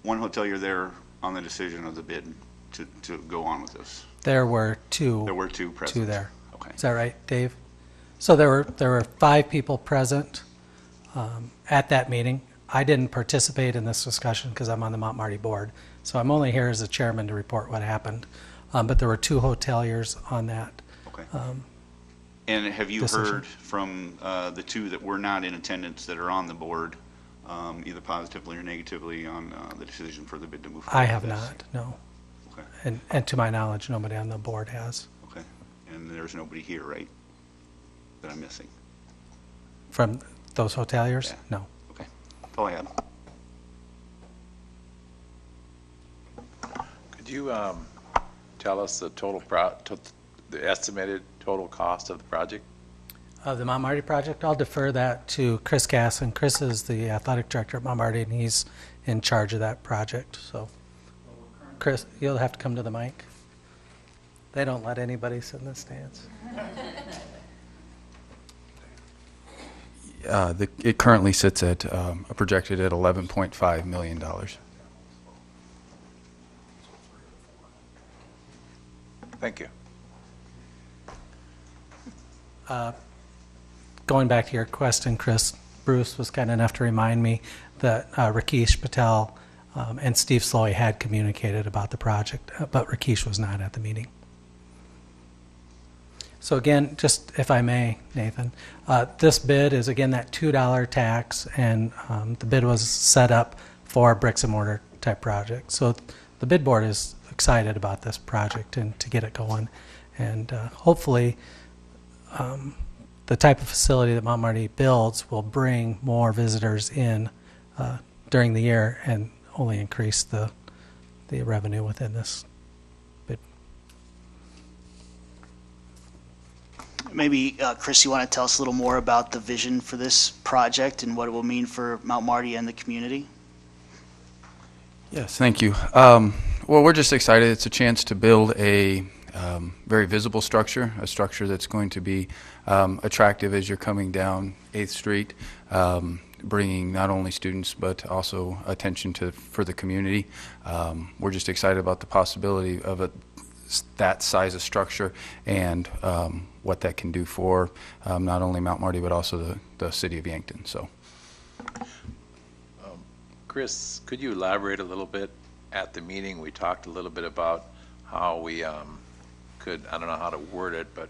[SPEAKER 18] 1 hotelier there on the decision of the bid to go on with this?
[SPEAKER 17] There were 2.
[SPEAKER 18] There were 2 present.
[SPEAKER 17] 2 there.
[SPEAKER 18] Okay.
[SPEAKER 17] Is that right, Dave? So there were 5 people present at that meeting. I didn't participate in this discussion because I'm on the Mount Marty board, so I'm only here as a chairman to report what happened. But there were 2 hoteliers on that.
[SPEAKER 18] Okay. And have you
[SPEAKER 17] decision.
[SPEAKER 18] heard from the 2 that were not in attendance that are on the board, either positively or negatively on the decision for the bid to move forward?
[SPEAKER 17] I have
[SPEAKER 18] with this?
[SPEAKER 17] not, no.
[SPEAKER 18] Okay.
[SPEAKER 17] And to my knowledge, nobody on the board has.
[SPEAKER 18] Okay. And there's nobody here, right, that I'm missing?
[SPEAKER 17] From those hoteliers?
[SPEAKER 18] Yeah.
[SPEAKER 17] No.
[SPEAKER 18] Okay. That's all I have.
[SPEAKER 5] Could you tell us the the estimated total cost of the project?
[SPEAKER 17] Of the Mount Marty project, I'll defer that to Chris Casson. Chris is the athletic director at Mount Marty, and he's in charge of that project. So, Chris, you'll have to come to the mic. They don't let anybody sit in the stands.
[SPEAKER 19] It currently sits at projected at $11.5 million.
[SPEAKER 5] Thank you.
[SPEAKER 17] Going back to your question, Chris, Bruce was kind enough to remind me that Rakesh Patel and Steve Sloy had communicated about the project, but Rakesh was not at the meeting. So again, just if I may, Nathan, this bid is again that $2 tax, and the bid was set up for a bricks and mortar type project. So the bid board is excited about this project and to get it going, and hopefully the type of facility that Mount Marty builds will bring more visitors in during the year and only increase the revenue within this bid.
[SPEAKER 3] Maybe, Chris, you want to tell us a little more about the vision for this project and what it will mean for Mount Marty and the community?
[SPEAKER 19] Yes, thank you. Well, we're just excited. It's a chance to build a very visible structure, a structure that's going to be attractive as you're coming down 8th Street, bringing not only students but also attention for the community. We're just excited about the possibility of that size of structure and what that can do for not only Mount Marty but also the city of Yankton. So,
[SPEAKER 5] Chris, could you elaborate a little bit? At the meeting, we talked a little bit about how we could, I don't know how to word it, but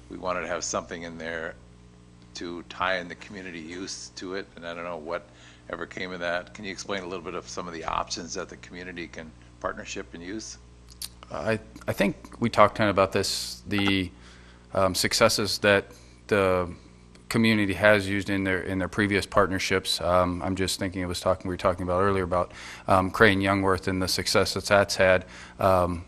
[SPEAKER 5] we wanted to have something in there to tie in the community use to it, and I don't know what ever came of that. Can you explain a little bit of some of the options that the community can partnership and use?
[SPEAKER 19] I think we talked kind of about this, the successes that the community has used in their previous partnerships. I'm just thinking we were talking about earlier about Crane Youngworth and the success that's had. And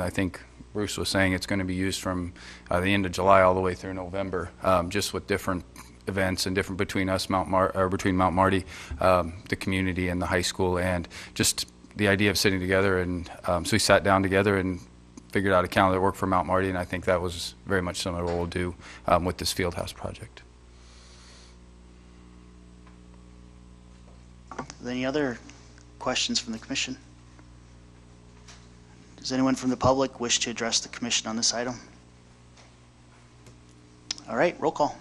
[SPEAKER 19] I think Bruce was saying it's going to be used from the end of July all the way through November, just with different events and different between us, between Mount Marty, the community, and the high school, and just the idea of sitting together. And so we sat down together and figured out a calendar that worked for Mount Marty, and I think that was very much similar to what we'll do with this field house project.
[SPEAKER 3] Any other questions from the commission? Does anyone from the public wish to address the commission on this item? All right, roll call.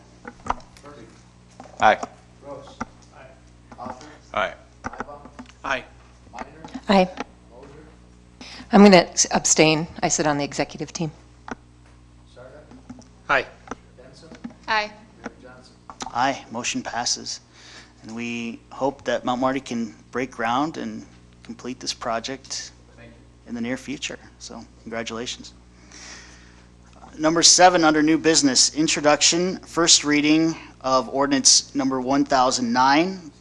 [SPEAKER 5] Aye.
[SPEAKER 4] Gross. Aye. Hoffman.
[SPEAKER 5] Aye.
[SPEAKER 4] Mybom.
[SPEAKER 14] Aye.
[SPEAKER 4] Minor.
[SPEAKER 6] Aye.
[SPEAKER 4] Moser.
[SPEAKER 6] I'm going to abstain. I sit on the executive team.
[SPEAKER 4] Sarda.
[SPEAKER 14] Aye.
[SPEAKER 4] Benson.
[SPEAKER 15] Aye.
[SPEAKER 4] Mayor Johnson.
[SPEAKER 3] Aye, motion passes. And we hope that Mount Marty can break ground and complete this project in the near future. So congratulations. Number 7 under new business, introduction, first reading of ordinance number 1009,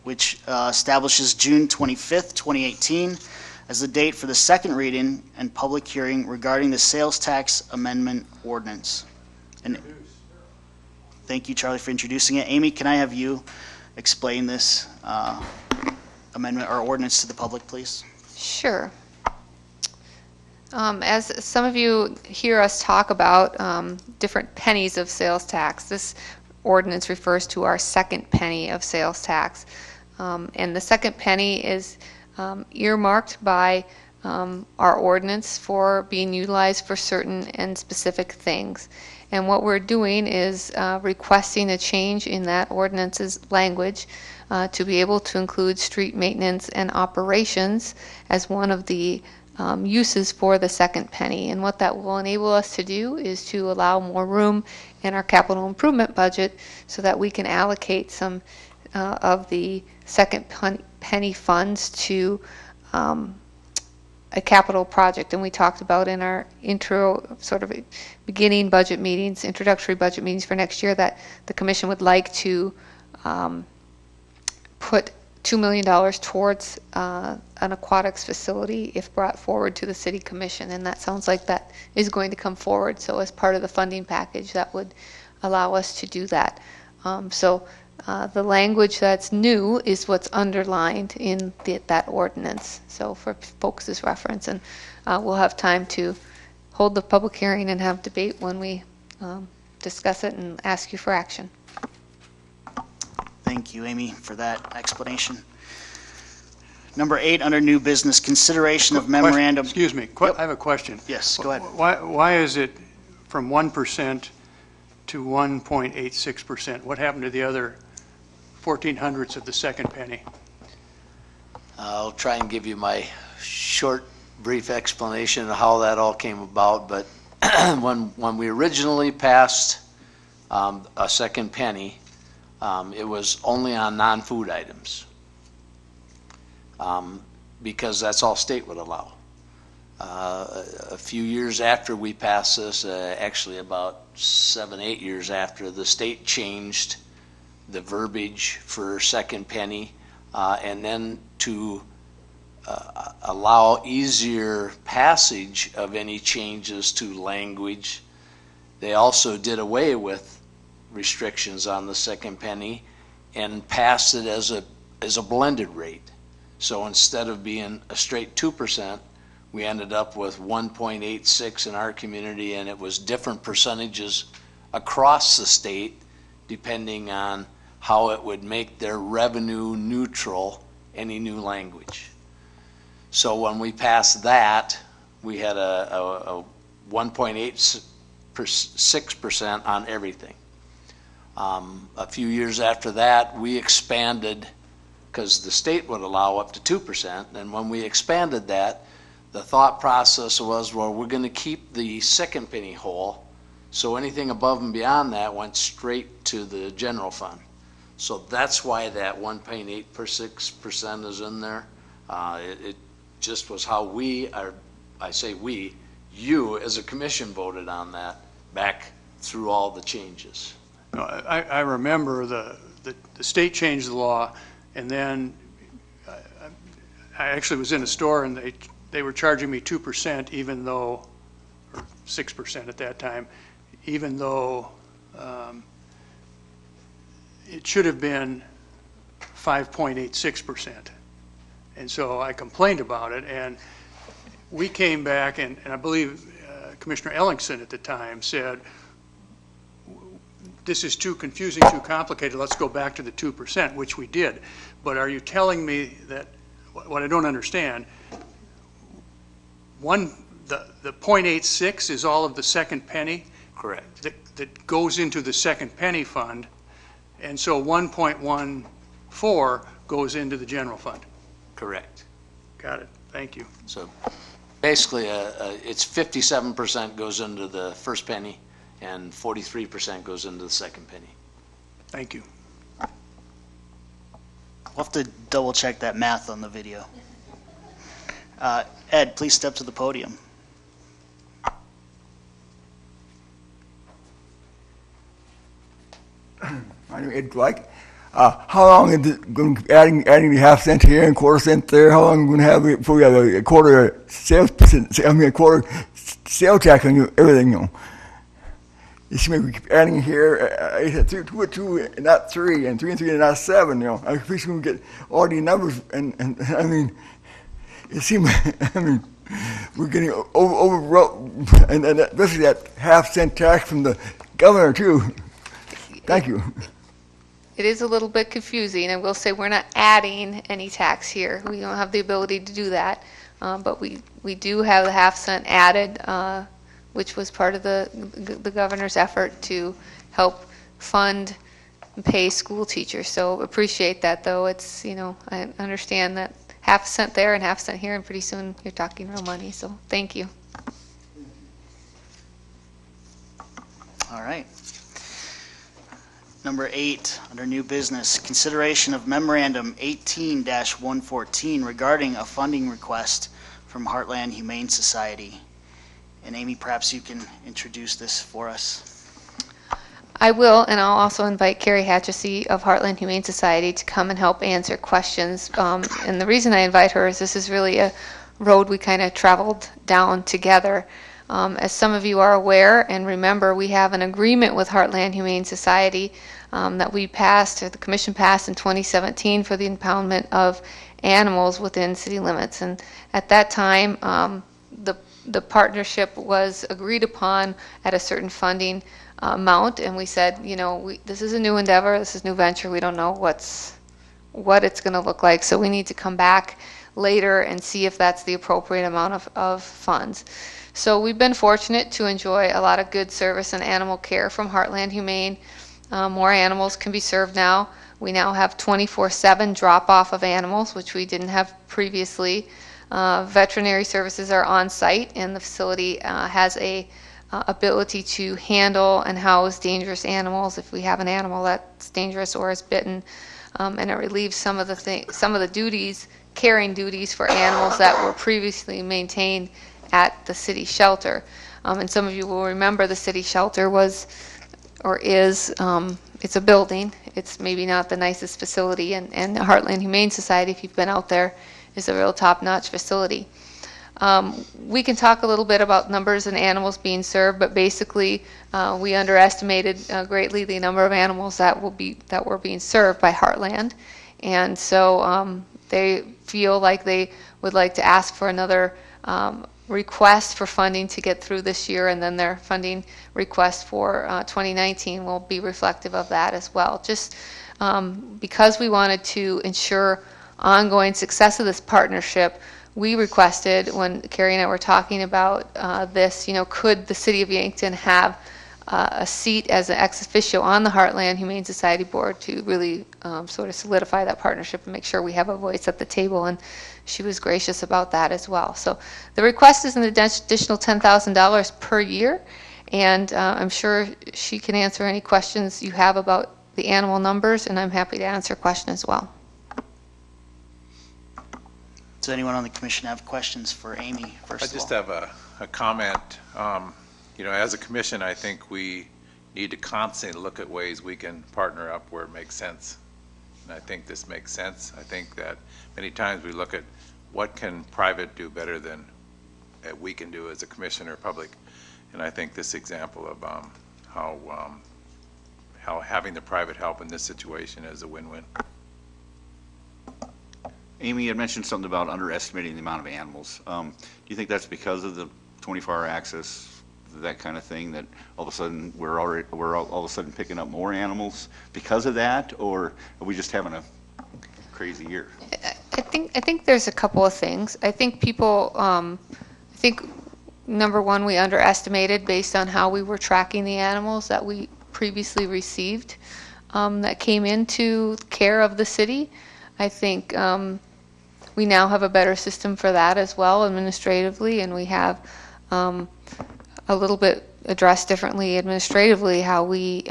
[SPEAKER 3] which establishes June 25th, 2018 as the date for the second reading and public hearing regarding the sales tax amendment ordinance. And thank you, Charlie, for introducing it. Amy, can I have you explain this amendment or ordinance to the public, please?
[SPEAKER 7] Sure. As some of you hear us talk about different pennies of sales tax, this ordinance refers to our second penny of sales tax. And the second penny is earmarked by our ordinance for being utilized for certain and specific things. And what we're doing is requesting a change in that ordinance's language to be able to include street maintenance and operations as one of the uses for the second penny. And what that will enable us to do is to allow more room in our capital improvement budget so that we can allocate some of the second penny funds to a capital project. And we talked about in our intro, sort of beginning budget meetings, introductory budget meetings for next year, that the commission would like to put $2 million towards an aquatics facility if brought forward to the city commission. And that sounds like that is going to come forward. So as part of the funding package, that would allow us to do that. The language that's new is what's underlined in that ordinance. So for folks' reference, and we'll have time to hold the public hearing and have debate when we discuss it and ask you for action.
[SPEAKER 3] Thank you, Amy, for that explanation. Number 8 under new business, consideration of memorandum.
[SPEAKER 8] Excuse me,
[SPEAKER 3] Yep.
[SPEAKER 8] I have a question.
[SPEAKER 3] Yes, go ahead.
[SPEAKER 8] Why is it from 1% to 1.86%? What happened to the other 0.14 of the second penny?
[SPEAKER 4] I'll try and give you my short, brief explanation of how that all came about. But when we originally passed a second penny, it was only on non-food items because that's all state would allow. A few years after we passed this, actually about 7-8 years after, the state changed the verbiage for second penny, and then to allow easier passage of any changes to language, they also did away with restrictions on the second penny and passed it as a blended rate. So instead of being a straight 2%, we ended up with 1.86 in our community, and it was different percentages across the state depending on how it would make their revenue neutral any new language. So when we passed that, we had a 1.86% on everything. A few years after that, we expanded, because the state would allow up to 2%, and when we expanded that, the thought process was, well, we're going to keep the second penny whole, so anything above and beyond that went straight to the general fund. So that's why that 1.86% is in there. It just was how we, I say we, you as a commission voted on that back through all the changes.
[SPEAKER 8] No, I remember the state changed the law, and then I actually was in a store and they were charging me 2%, even though, or 6% at that time, even though it should have been 5.86%. And so I complained about it, and we came back, and I believe Commissioner Ellingson at the time said, this is too confusing, too complicated, let's go back to the 2%, which we did. But are you telling me that, what I don't understand, the 0.86 is all of the second penny?
[SPEAKER 4] Correct.
[SPEAKER 8] That goes into the second penny fund, and so 1.14 goes into the general fund.
[SPEAKER 4] Correct.
[SPEAKER 8] Got it. Thank you.
[SPEAKER 4] So basically, it's 57% goes into the first penny, and 43% goes into the second penny.
[SPEAKER 8] Thank you.
[SPEAKER 3] We'll have to double check that math on the video. Ed, please step to the podium.
[SPEAKER 20] My name is Ed Dwight. How long is it going to be adding the half-cent here and quarter-cent there? How long are we going to have it before we have a quarter sales percent? I mean, a quarter sales tax on everything, you know? You see me, we keep adding here. I said 2 and 2 and not 3, and 3 and 3 and not 7, you know? I'm pretty we get all these numbers, and I mean, it seems, I mean, we're getting overrun, and especially that half-cent tax from the governor, too. Thank you.
[SPEAKER 7] It is a little bit confusing. I will say we're not adding any tax here. We don't have the ability to do that. But we do have the half-cent added, which was part of the governor's effort to help fund and pay school teachers. So appreciate that, though. It's, you know, I understand that half a cent there and half a cent here, and pretty soon you're talking real money. So thank you.
[SPEAKER 3] All right. Number 8, under new business, consideration of memorandum 18-114 regarding a funding request from Heartland Humane Society. And Amy, perhaps you can introduce this for us.
[SPEAKER 7] I will, and I'll also invite Carrie Hatchesy of Heartland Humane Society to come and help answer questions. And the reason I invite her is this is really a road we kind of traveled down together. As some of you are aware and remember, we have an agreement with Heartland Humane Society that we passed, or the commission passed in 2017 for the impoundment of animals within city limits. And at that time, the partnership was agreed upon at a certain funding amount, and we said, you know, this is a new endeavor, this is a new venture, we don't know what it's going to look like, so we need to come back later and see if that's the appropriate amount of funds. So we've been fortunate to enjoy a lot of good service and animal care from Heartland Humane. More animals can be served now. We now have 24/7 drop-off of animals, which we didn't have previously. Veterinary services are on site, and the facility has a ability to handle and house dangerous animals if we have an animal that's dangerous or is bitten, and it relieves some of the duties, caring duties for animals that were previously maintained at the city shelter. And some of you will remember the city shelter was, or is, it's a building. It's maybe not the nicest facility, and the Heartland Humane Society, if you've been out there, is a real top-notch facility. We can talk a little bit about numbers and animals being served, but basically we underestimated greatly the number of animals that were being served by Heartland, and so they feel like they would like to ask for another request for funding to get through this year, and then their funding request for 2019 will be reflective of that as well. Just because we wanted to ensure ongoing success of this partnership, we requested, when Carrie and I were talking about this, could the city of Yankton have a seat as an ex officio on the Heartland Humane Society Board to really sort of solidify that partnership and make sure we have a voice at the table, and she was gracious about that as well. So the request is an additional $10,000 per year, and I'm sure she can answer any questions you have about the animal numbers, and I'm happy to answer a question as well.
[SPEAKER 3] Does anyone on the commission have questions for Amy, first
[SPEAKER 5] I
[SPEAKER 3] of
[SPEAKER 5] just
[SPEAKER 3] all?
[SPEAKER 5] have a comment. As a commission, I think we need to constantly look at ways we can partner up where it makes sense. And I think this makes sense. I think that many times we look at what can private do better than we can do as a commission or public. And I think this example of how having the private help in this situation is a win-win.
[SPEAKER 18] Amy, you had mentioned something about underestimating the amount of animals. Do you think that's because of the 24-hour access, that kind of thing, that all of a sudden we're all of a sudden picking up more animals because of that, or are we just having a crazy year?
[SPEAKER 7] I think there's a couple of things. I think people, number one, we underestimated based on how we were tracking the animals that we previously received that came into care of the city. I think we now have a better system for that as well administratively, and we have a little bit addressed differently administratively how we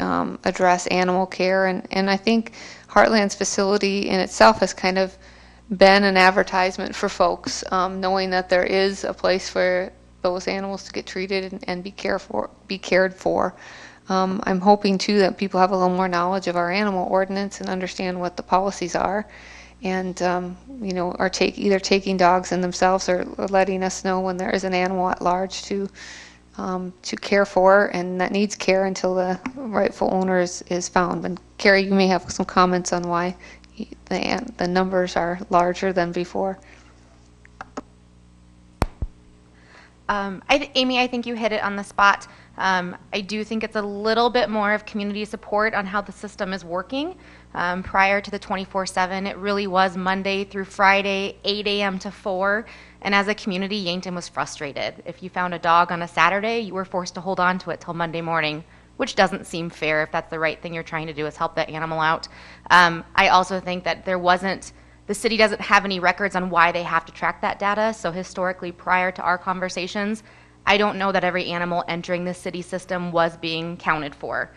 [SPEAKER 7] address animal care. And I think Heartland's facility in itself has kind of been an advertisement for folks, knowing that there is a place for those animals to get treated and be cared for. I'm hoping too that people have a little more knowledge of our animal ordinance and understand what the policies are, and are either taking dogs in themselves or letting us know when there is an animal at large to care for and that needs care until the rightful owner is found. And Carrie, you may have some comments on why the numbers are larger than before.
[SPEAKER 21] Amy, I think you hit it on the spot. I do think it's a little bit more of community support on how the system is working. Prior to the 24/7, it really was Monday through Friday, 8 a.m. to 4. And as a community, Yankton was frustrated. If you found a dog on a Saturday, you were forced to hold on to it till Monday morning, which doesn't seem fair if that's the right thing you're trying to do is help that animal out. I also think that the city doesn't have any records on why they have to track that data. So historically, prior to our conversations, I don't know that every animal entering the city system was being counted for.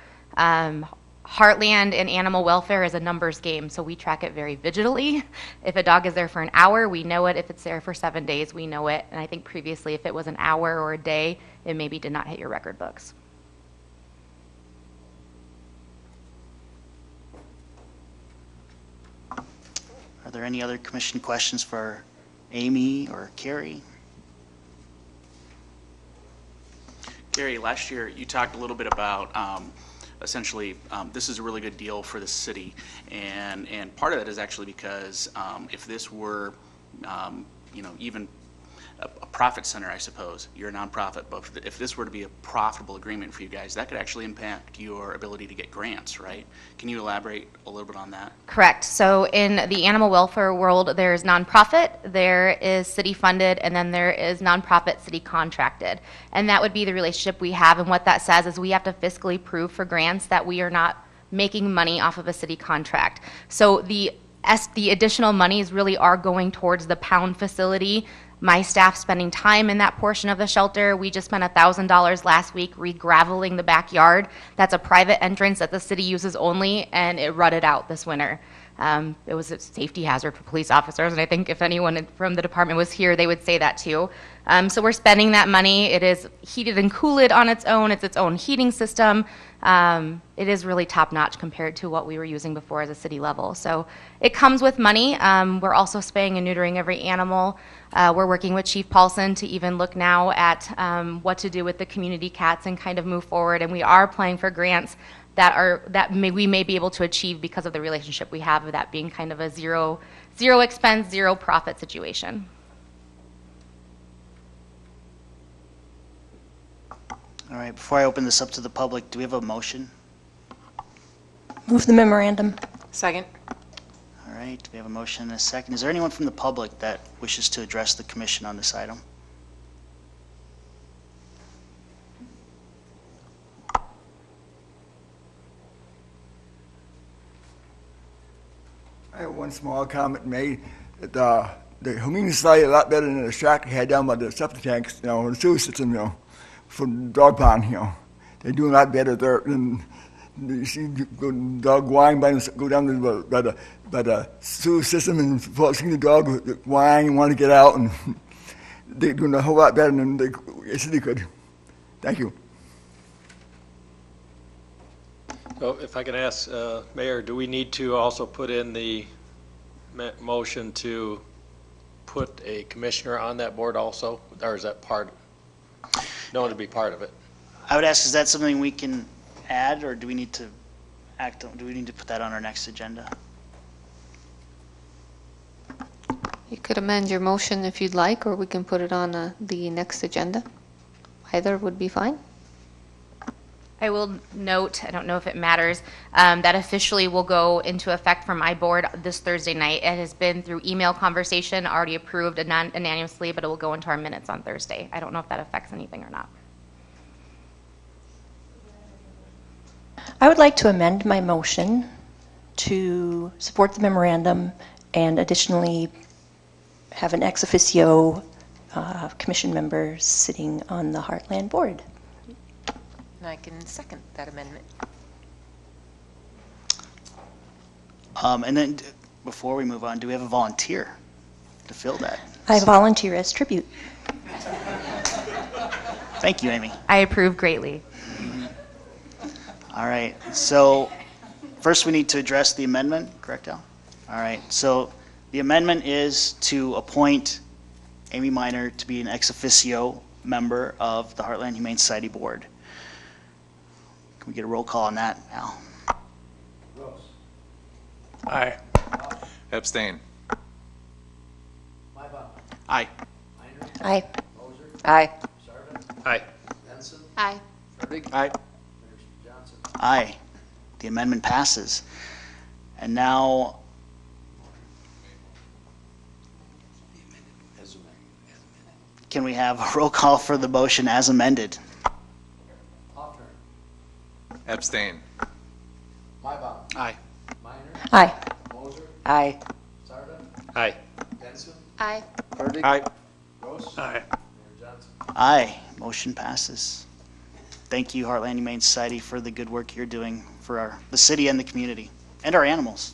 [SPEAKER 21] Heartland and animal welfare is a numbers game, so we track it very vigilantly. If a dog is there for an hour, we know it. If it's there for 7 days, we know it. And I think previously, if it was an hour or a day, it maybe did not hit your record books.
[SPEAKER 3] Are there any other commission questions for Amy or Carrie?
[SPEAKER 22] Gary, last year you talked a little bit about essentially this is a really good deal for the city, and part of that is actually because if this were even a profit center, I suppose, you're a nonprofit, but if this were to be a profitable agreement for you guys, that could actually impact your ability to get grants, right? Can you elaborate a little bit on that?
[SPEAKER 21] Correct. So in the animal welfare world, there's nonprofit, there is city funded, and then there is nonprofit city contracted. And that would be the relationship we have. And what that says is we have to fiscally prove for grants that we are not making money off of a city contract. So the additional monies really are going towards the pound facility. My staff spending time in that portion of the shelter. We just spent $1,000 last week re-graveling the backyard. That's a private entrance that the city uses only, and it rutted out this winter. It was a safety hazard for police officers, and I think if anyone from the department was here, they would say that too. So we're spending that money. It is heated and cooled on its own. It's its own heating system. It is really top-notch compared to what we were using before as a city level. So it comes with money. We're also spaying and neutering every animal. We're working with Chief Paulson to even look now at what to do with the community cats and kind of move forward. And we are applying for grants we may be able to achieve because of the relationship we have of that being kind of a zero expense, zero profit situation.
[SPEAKER 3] All right, before I open this up to the public, do we have a motion?
[SPEAKER 23] Move the memorandum.
[SPEAKER 6] Second.
[SPEAKER 3] All right, we have a motion and a second. Is there anyone from the public that wishes to address the commission on this item?
[SPEAKER 20] I have one small comment made that the humane society a lot better than the shack they had down by the septic tanks, you know, the sewer system, you know, for the dog pond, you know. They do a lot better there than you see the dog whine go down by the sewer system and see the dog whine and want to get out, and they're doing a whole lot better than the city could. Thank you.
[SPEAKER 1] So if I could ask, Mayor, do we need to also put in the motion to put a commissioner on that board also? Or is that part, no one to be part of it?
[SPEAKER 3] I would ask, is that something we can add, or do we need to act on, do we need to put that on our next agenda?
[SPEAKER 7] You could amend your motion if you'd like, or we can put it on the next agenda. Either would be fine.
[SPEAKER 21] I will note, I don't know if it matters, that officially will go into effect for my board this Thursday night. It has been through email conversation, already approved unanimously, but it will go into our minutes on Thursday. I don't know if that affects anything or not.
[SPEAKER 2] I would like to amend my motion to support the memorandum and additionally have an ex officio commission member sitting on the Heartland board.
[SPEAKER 6] And I can second that amendment.
[SPEAKER 3] And then, before we move on, do we have a volunteer to fill that?
[SPEAKER 2] I volunteer as tribute.
[SPEAKER 3] Thank you, Amy.
[SPEAKER 21] I approve greatly.
[SPEAKER 3] All right, so first we need to address the amendment, correct, Al? All right, so the amendment is to appoint Amy Minor to be an ex officio member of the Heartland Humane Society Board. Can we get a roll call on that, Al?
[SPEAKER 8] Aye.
[SPEAKER 5] Abstain.
[SPEAKER 22] Aye.
[SPEAKER 2] Aye.
[SPEAKER 6] Aye.
[SPEAKER 1] Aye.
[SPEAKER 15] Aye.
[SPEAKER 1] Aye.
[SPEAKER 3] Aye. The amendment passes. And now, can we have a roll call for the motion as amended?
[SPEAKER 5] Abstain.
[SPEAKER 22] Aye.
[SPEAKER 2] Aye.
[SPEAKER 6] Aye.
[SPEAKER 1] Aye.
[SPEAKER 15] Aye.
[SPEAKER 1] Aye.
[SPEAKER 8] Aye.
[SPEAKER 3] Aye. Motion passes. Thank you, Heartland Humane Society, for the good work you're doing for the city and the community, and our animals.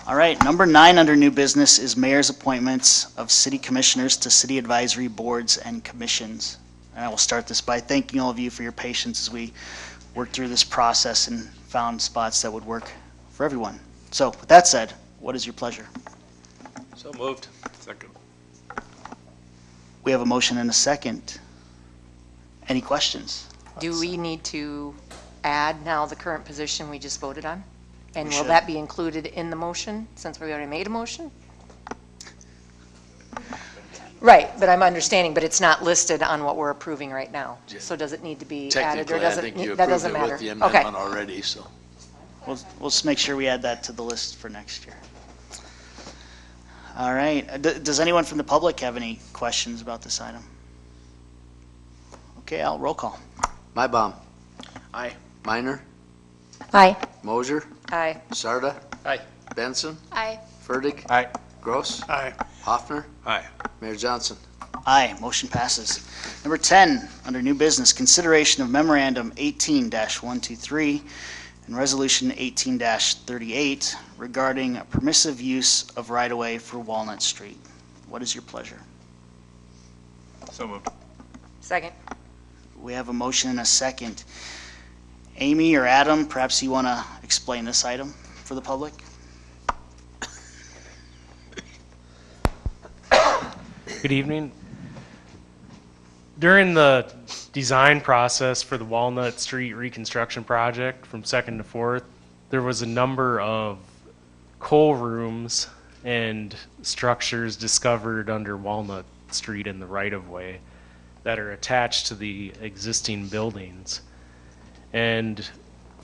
[SPEAKER 3] All right, number 9 under new business is mayor's appointments of city commissioners to city advisory boards and commissions. And I will start this by thanking all of you for your patience as we worked through this process and found spots that would work for everyone. So with that said, what is your pleasure?
[SPEAKER 1] So moved. Second.
[SPEAKER 3] We have a motion and a second. Any questions?
[SPEAKER 6] Do we need to add now the current position we just voted on? And
[SPEAKER 3] We
[SPEAKER 6] will
[SPEAKER 3] should.
[SPEAKER 6] that be included in the motion, since we already made a motion? Right, but I'm understanding, but it's not listed on what we're approving right now. So does it need to be added, or
[SPEAKER 4] Technically, I
[SPEAKER 6] does
[SPEAKER 4] think you
[SPEAKER 6] it, that
[SPEAKER 4] approved
[SPEAKER 6] doesn't
[SPEAKER 4] it
[SPEAKER 6] matter?
[SPEAKER 4] with the
[SPEAKER 6] Okay.
[SPEAKER 4] amendment already, so.
[SPEAKER 3] We'll just make sure we add that to the list for next year. All right. Does anyone from the public have any questions about this item? Okay, Al, roll call.
[SPEAKER 4] Mybom.
[SPEAKER 22] Aye.
[SPEAKER 4] Minor.
[SPEAKER 2] Aye.
[SPEAKER 4] Moser.
[SPEAKER 6] Aye.
[SPEAKER 4] Sarda.
[SPEAKER 1] Aye.
[SPEAKER 4] Benson.
[SPEAKER 15] Aye.
[SPEAKER 4] Fertig.
[SPEAKER 5] Aye.
[SPEAKER 4] Gross.
[SPEAKER 8] Aye.
[SPEAKER 4] Hoffner.
[SPEAKER 5] Aye.
[SPEAKER 4] Mayor Johnson.
[SPEAKER 3] Aye, motion passes. Number 10, under new business, consideration of memorandum 18-123 and resolution 18-38 regarding permissive use of right-of-way for Walnut Street. What is your pleasure?
[SPEAKER 5] So moved.
[SPEAKER 6] Second.
[SPEAKER 3] We have a motion and a second. Amy or Adam, perhaps you want to explain this item for the public?
[SPEAKER 23] Good evening. During the design process for the Walnut Street reconstruction project from 2nd to 4th, there was a number of coal rooms and structures discovered under Walnut Street in the right-of-way that are attached to the existing buildings. And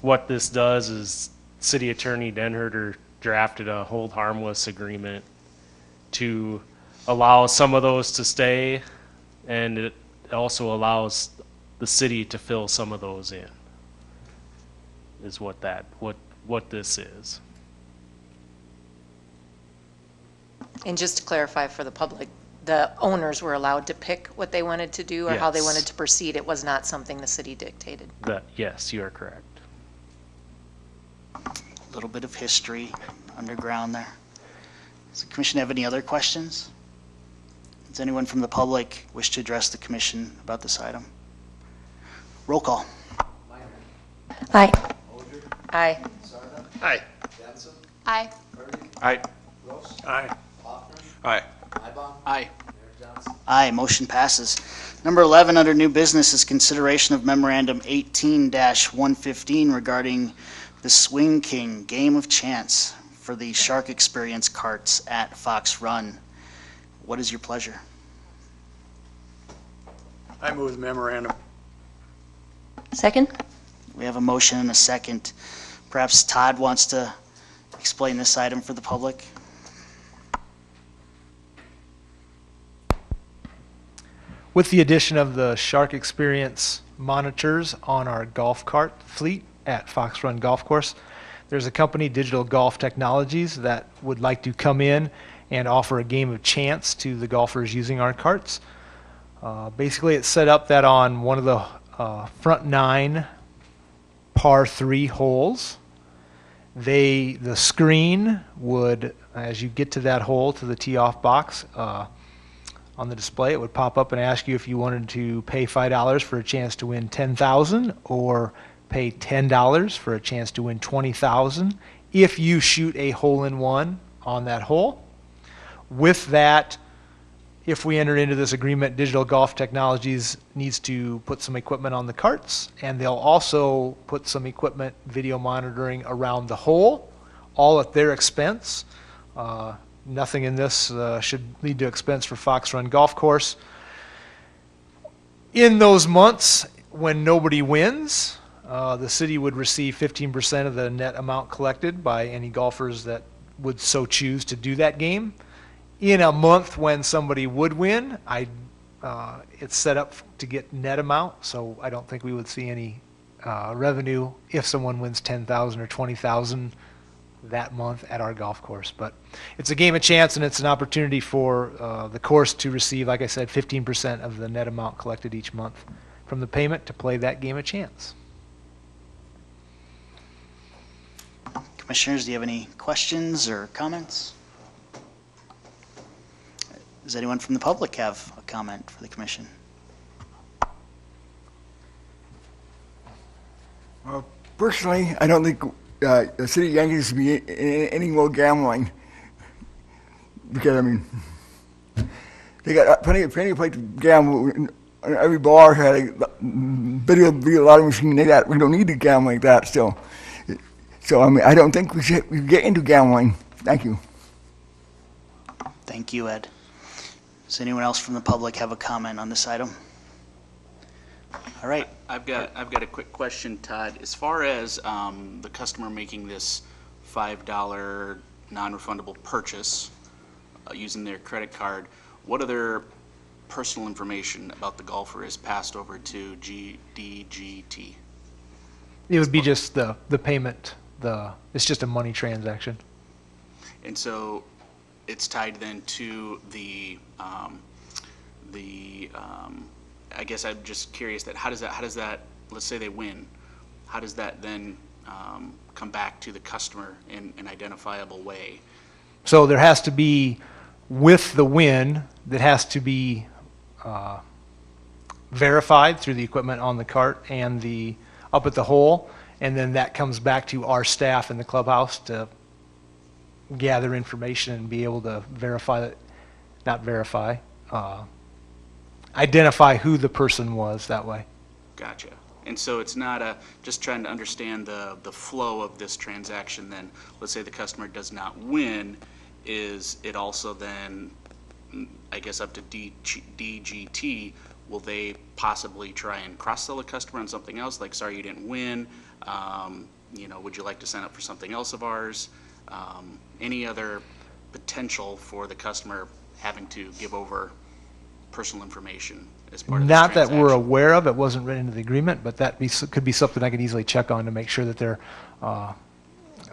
[SPEAKER 23] what this does is City Attorney Denherter drafted a hold harmless agreement to allow some of those to stay, and it also allows the city to fill some of those in, is what this is.
[SPEAKER 6] And just to clarify for the public, the owners were allowed to pick what they wanted to do or how they
[SPEAKER 23] Yes.
[SPEAKER 6] wanted to proceed. It was not something the city dictated.
[SPEAKER 23] Yes, you are correct.
[SPEAKER 3] A little bit of history underground there. Does the commission have any other questions? Does anyone from the public wish to address the commission about this item? Roll call.
[SPEAKER 2] Aye.
[SPEAKER 6] Aye.
[SPEAKER 1] Aye.
[SPEAKER 15] Aye.
[SPEAKER 5] Aye.
[SPEAKER 8] Aye.
[SPEAKER 5] Aye.
[SPEAKER 3] Aye. Aye, motion passes. Number 11 under new business is consideration of memorandum 18-115 regarding the Swing King Game of Chance for the Shark Experience carts at Fox Run. What is your pleasure?
[SPEAKER 8] I move the memorandum.
[SPEAKER 2] Second?
[SPEAKER 3] We have a motion and a second. Perhaps Todd wants to explain this item for the public?
[SPEAKER 10] With the addition of the Shark Experience monitors on our golf cart fleet at Fox Run Golf Course, there's a company, Digital Golf Technologies, that would like to come in and offer a game of chance to the golfers using our carts. Basically, it's set up that on one of the front 9 par 3 holes, the screen would, as you get to that hole, to the tee-off box, on the display, it would pop up and ask you if you wanted to pay $5 for a chance to win $10,000 or pay $10 for a chance to win $20,000 if you shoot a hole-in-one on that hole. With that, if we enter into this agreement, Digital Golf Technologies needs to put some equipment on the carts, and they'll also put some equipment, video monitoring around the hole, all at their expense. Nothing in this should lead to expense for Fox Run Golf Course. In those months when nobody wins, the city would receive 15% of the net amount collected by any golfers that would so choose to do that game. In a month when somebody would win, it's set up to get net amount, so I don't think we would see any revenue if someone wins $10,000 or $20,000 that month at our golf course. But it's a game of chance, and it's an opportunity for the course to receive, like I said, 15% of the net amount collected each month from the payment to play that game of chance.
[SPEAKER 3] Commissioners, do you have any questions or comments? Does anyone from the public have a comment for the commission?
[SPEAKER 20] Personally, I don't think the city of Yankton should be in any more gambling, because I mean, they got plenty of place to gamble. Every bar had a video lottery machine. We don't need to gamble like that still. So I mean, I don't think we should get into gambling. Thank you.
[SPEAKER 3] Thank you, Ed. Does anyone else from the public have a comment on this item? All right.
[SPEAKER 22] I've got a quick question, Todd. As far as the customer making this $5 non-refundable purchase using their credit card, what other personal information about the golfer is passed over to DGT?
[SPEAKER 10] It would be just the payment. It's just a money transaction.
[SPEAKER 22] And so it's tied then to the I guess I'm just curious that how does that, let's say they win, how does that then come back to the customer in an identifiable way?
[SPEAKER 10] So there has to be, with the win, that has to be verified through the equipment on the cart and up at the hole, and then that comes back to our staff in the clubhouse to gather information and be able to identify who the person was that way.
[SPEAKER 22] Gotcha. And so it's not just trying to understand the flow of this transaction then. Let's say the customer does not win, is it also then, I guess, up to DGT, will they possibly try and cross-sell a customer on something else? Like, sorry, you didn't win. would you like to sign up for something else of ours? Any other potential for the customer having to give over personal information as part of this
[SPEAKER 10] Not that we're
[SPEAKER 22] transaction?
[SPEAKER 10] aware of, it wasn't written into the agreement, but could be something I could easily check on to make sure that they're,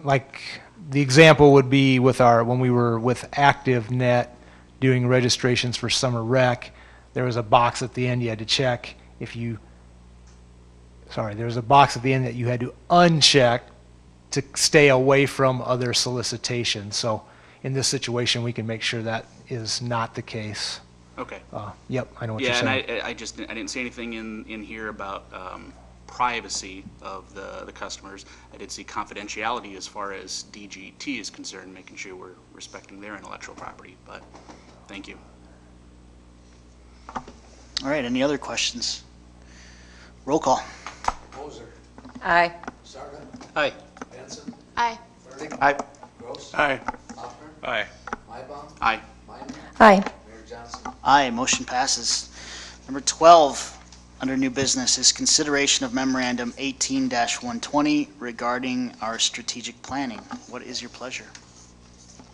[SPEAKER 10] like, the example would be when we were with ActiveNet doing registrations for summer rec, there was a box at the end you had to check there was a box at the end that you had to uncheck to stay away from other solicitations. So in this situation, we can make sure that is not the case.
[SPEAKER 22] Okay.
[SPEAKER 10] Yep, I know what you're
[SPEAKER 22] Yeah,
[SPEAKER 10] saying.
[SPEAKER 22] and I didn't see anything in here about privacy of the customers. I did see confidentiality as far as DGT is concerned, making sure we're respecting their intellectual property, but thank you.
[SPEAKER 3] All right, any other questions? Roll call.
[SPEAKER 6] Aye.
[SPEAKER 1] Aye.
[SPEAKER 15] Aye.
[SPEAKER 1] Aye.
[SPEAKER 8] Aye.
[SPEAKER 5] Aye.
[SPEAKER 22] Aye.
[SPEAKER 2] Aye.
[SPEAKER 3] Aye, motion passes. Number 12, under new business, is consideration of memorandum 18-120 regarding our strategic planning. What is your pleasure?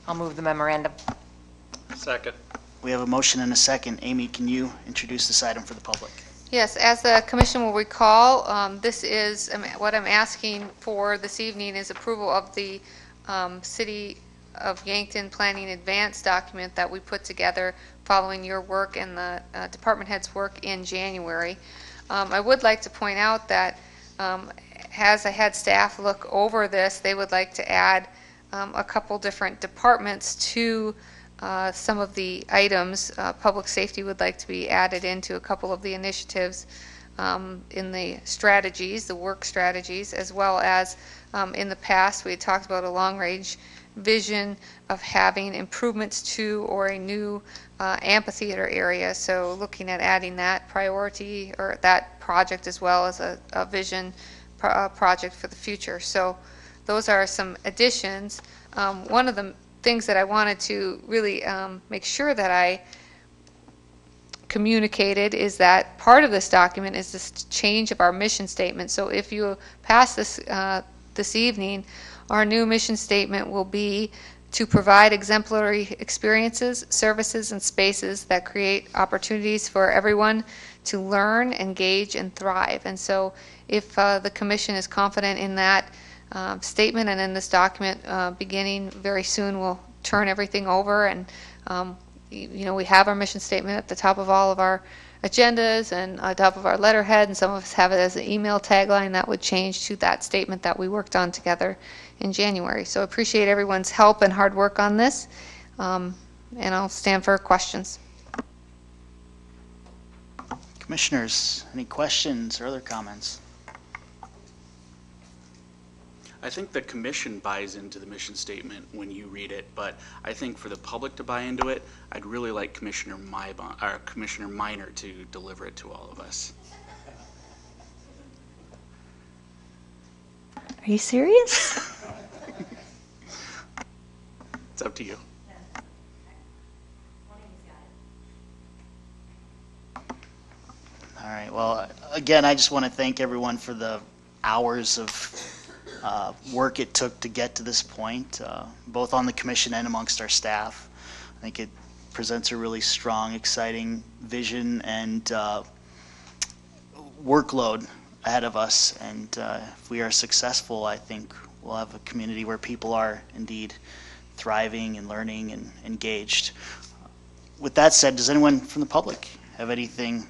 [SPEAKER 6] I'll move the memorandum.
[SPEAKER 1] Second.
[SPEAKER 3] We have a motion and a second. Amy, can you introduce this item for the public?
[SPEAKER 7] Yes, as the commission will recall, this is, what I'm asking for this evening is approval of the City of Yankton Planning Advance document that we put together following your work and the department head's work in January. I would like to point out that as I had staff look over this, they would like to add a couple different departments to some of the items. Public safety would like to be added into a couple of the initiatives in the strategies, the work strategies, as well as in the past we had talked about a long-range vision of having improvements to or a new amphitheater area. So looking at adding that priority or that project as well as a vision project for the future. So those are some additions. One of the things that I wanted to really make sure that I communicated is that part of this document is this change of our mission statement. So if you pass this this evening, our new mission statement will be to provide exemplary experiences, services, and spaces that create opportunities for everyone to learn, engage, and thrive. And so if the commission is confident in that statement and in this document, beginning very soon, we'll turn everything over. And we have our mission statement at the top of all of our agendas and on top of our letterhead, and some of us have it as an email tagline that would change to that statement that we worked on together in January. So appreciate everyone's help and hard work on this, and I'll stand for questions.
[SPEAKER 3] Commissioners, any questions or other comments?
[SPEAKER 22] I think the commission buys into the mission statement when you read it, but I think for the public to buy into it, I'd really like Commissioner Minor to deliver it to all of us.
[SPEAKER 2] Are you serious?
[SPEAKER 22] It's up to you.
[SPEAKER 3] All right, well, again, I just want to thank everyone for the hours of work it took to get to this point, both on the commission and amongst our staff. I think it presents a really strong, exciting vision and workload ahead of us. And if we are successful, I think we'll have a community where people are indeed thriving and learning and engaged. With that said, does anyone from the public have anything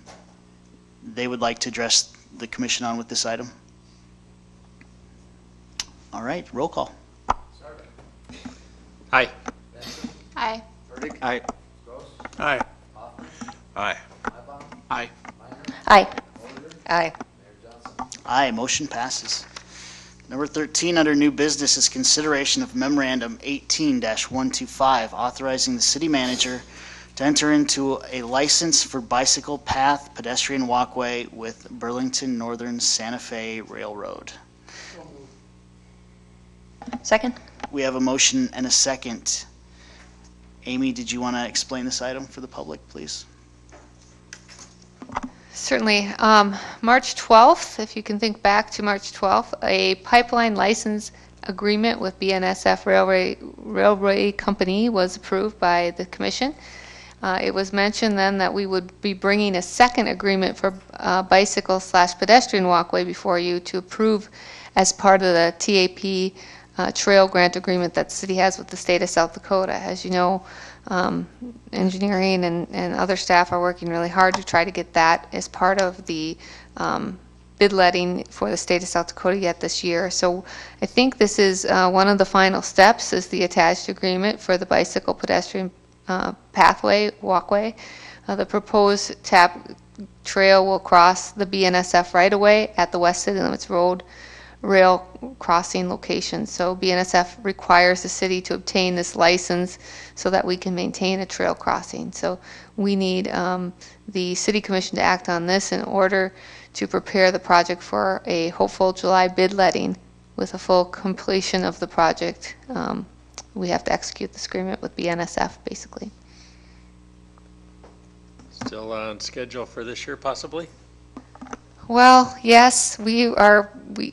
[SPEAKER 3] they would like to address the commission on with this item? All right, roll call.
[SPEAKER 1] Aye.
[SPEAKER 15] Aye.
[SPEAKER 1] Aye.
[SPEAKER 8] Aye.
[SPEAKER 5] Aye.
[SPEAKER 22] Aye.
[SPEAKER 2] Aye.
[SPEAKER 6] Aye.
[SPEAKER 3] Aye, motion passes. Number 13 under new business is consideration of memorandum 18-125 authorizing the city manager to enter into a license for bicycle path pedestrian walkway with Burlington Northern Santa Fe Railroad.
[SPEAKER 2] Second?
[SPEAKER 3] We have a motion and a second. Amy, did you want to explain this item for the public, please?
[SPEAKER 7] Certainly. March 12th, if you can think back to March 12th, a pipeline license agreement with BNSF Railway Company was approved by the commission. It was mentioned then that we would be bringing a second agreement for bicycle/pedestrian walkway before you to approve as part of the TAP trail grant agreement that the city has with the state of South Dakota. As you know, engineering and other staff are working really hard to try to get that as part of the bid letting for the state of South Dakota yet this year. So I think this is one of the final steps is the attached agreement for the bicycle pedestrian walkway. The proposed TAP trail will cross the BNSF right-of-way at the West City Limits Road rail crossing location. So BNSF requires the city to obtain this license so that we can maintain a trail crossing. So we need the City Commission to act on this in order to prepare the project for a hopeful July bid letting with a full completion of the project. We have to execute this agreement with BNSF, basically.
[SPEAKER 1] Still on schedule for this year, possibly?
[SPEAKER 7] Well, yes,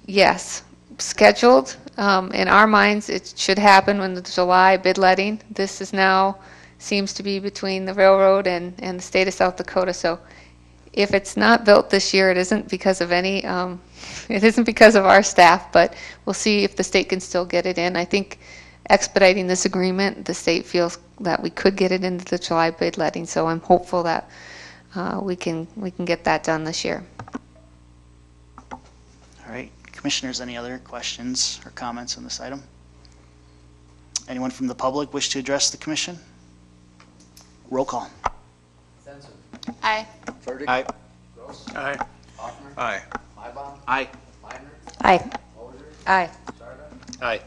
[SPEAKER 7] yes, scheduled. In our minds, it should happen when the July bid letting. This is now, seems to be between the railroad and the state of South Dakota. So if it's not built this year, it isn't because of it isn't because of our staff, but we'll see if the state can still get it in. I think expediting this agreement, the state feels that we could get it into the July bid letting. So I'm hopeful that we can get that done this year.
[SPEAKER 3] All right, commissioners, any other questions or comments on this item? Anyone from the public wish to address the commission? Roll call.
[SPEAKER 15] Aye.
[SPEAKER 1] Aye.
[SPEAKER 8] Aye.
[SPEAKER 5] Aye.
[SPEAKER 22] Aye.
[SPEAKER 2] Aye.
[SPEAKER 6] Aye.
[SPEAKER 1] Aye.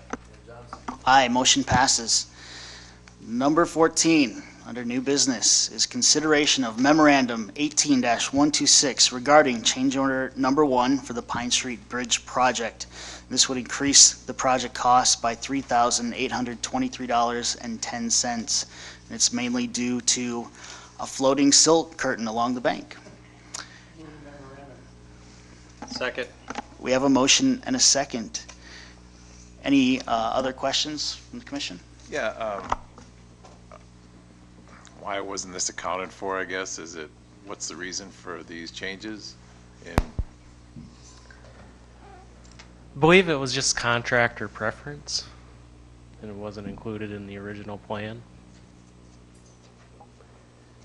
[SPEAKER 3] Aye, motion passes. Number 14, under new business, is consideration of memorandum 18-126 regarding change order number 1 for the Pine Street Bridge project. This would increase the project cost by $3,823.10. And it's mainly due to a floating silt curtain along the bank.
[SPEAKER 1] Second.
[SPEAKER 3] We have a motion and a second. Any other questions from the commission?
[SPEAKER 5] Yeah, why wasn't this accounted for, I guess? What's the reason for these changes?
[SPEAKER 23] I believe it was just contractor preference, and it wasn't included in the original plan.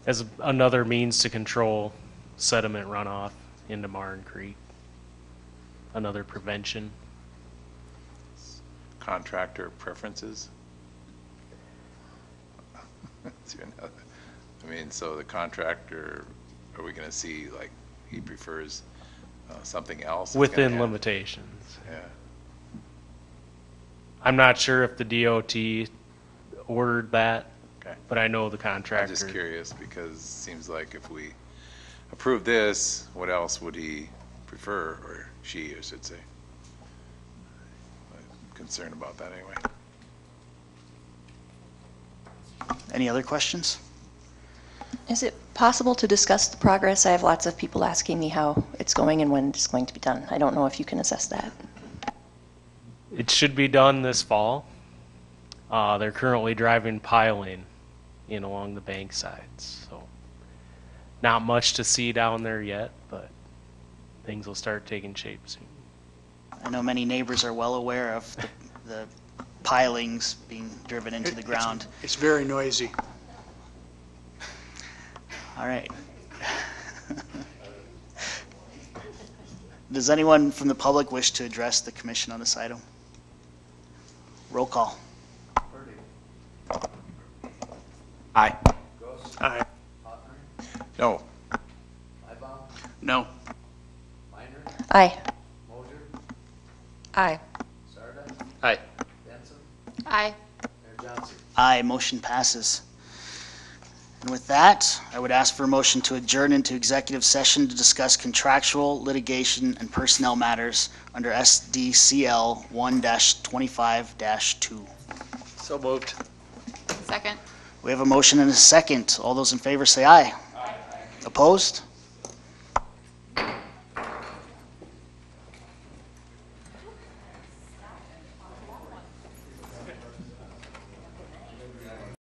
[SPEAKER 23] As another means to control sediment runoff into Martin Creek. Another prevention.
[SPEAKER 5] Contractor preferences? I mean, so the contractor, are we going to see, like, he prefers something else?
[SPEAKER 23] Within limitations.
[SPEAKER 5] Yeah.
[SPEAKER 23] I'm not sure if the DOT ordered that,
[SPEAKER 5] Okay.
[SPEAKER 23] but I know the contractor.
[SPEAKER 5] I'm just curious because it seems like if we approve this, what else would he prefer, or she, I should say? I'm concerned about that anyway.
[SPEAKER 3] Any other questions?
[SPEAKER 2] Is it possible to discuss the progress? I have lots of people asking me how it's going and when it's going to be done. I don't know if you can assess that.
[SPEAKER 23] It should be done this fall. They're currently driving piling in along the bank sides, so not much to see down there yet, but things will start taking shape soon.
[SPEAKER 3] I know many neighbors are well aware of the pilings being driven into the ground.
[SPEAKER 8] It's very noisy.
[SPEAKER 3] All right. Does anyone from the public wish to address the commission on this item? Roll call.
[SPEAKER 22] Aye.
[SPEAKER 8] Aye.
[SPEAKER 5] No.
[SPEAKER 22] No.
[SPEAKER 2] Aye.
[SPEAKER 6] Aye.
[SPEAKER 1] Aye.
[SPEAKER 15] Aye.
[SPEAKER 3] Aye, motion passes. And with that, I would ask for a motion to adjourn into executive session to discuss contractual, litigation, and personnel matters under SDCL 1-25-2.
[SPEAKER 1] So moved.
[SPEAKER 15] Second.
[SPEAKER 3] We have a motion and a second. All those in favor say aye. Aye. Opposed?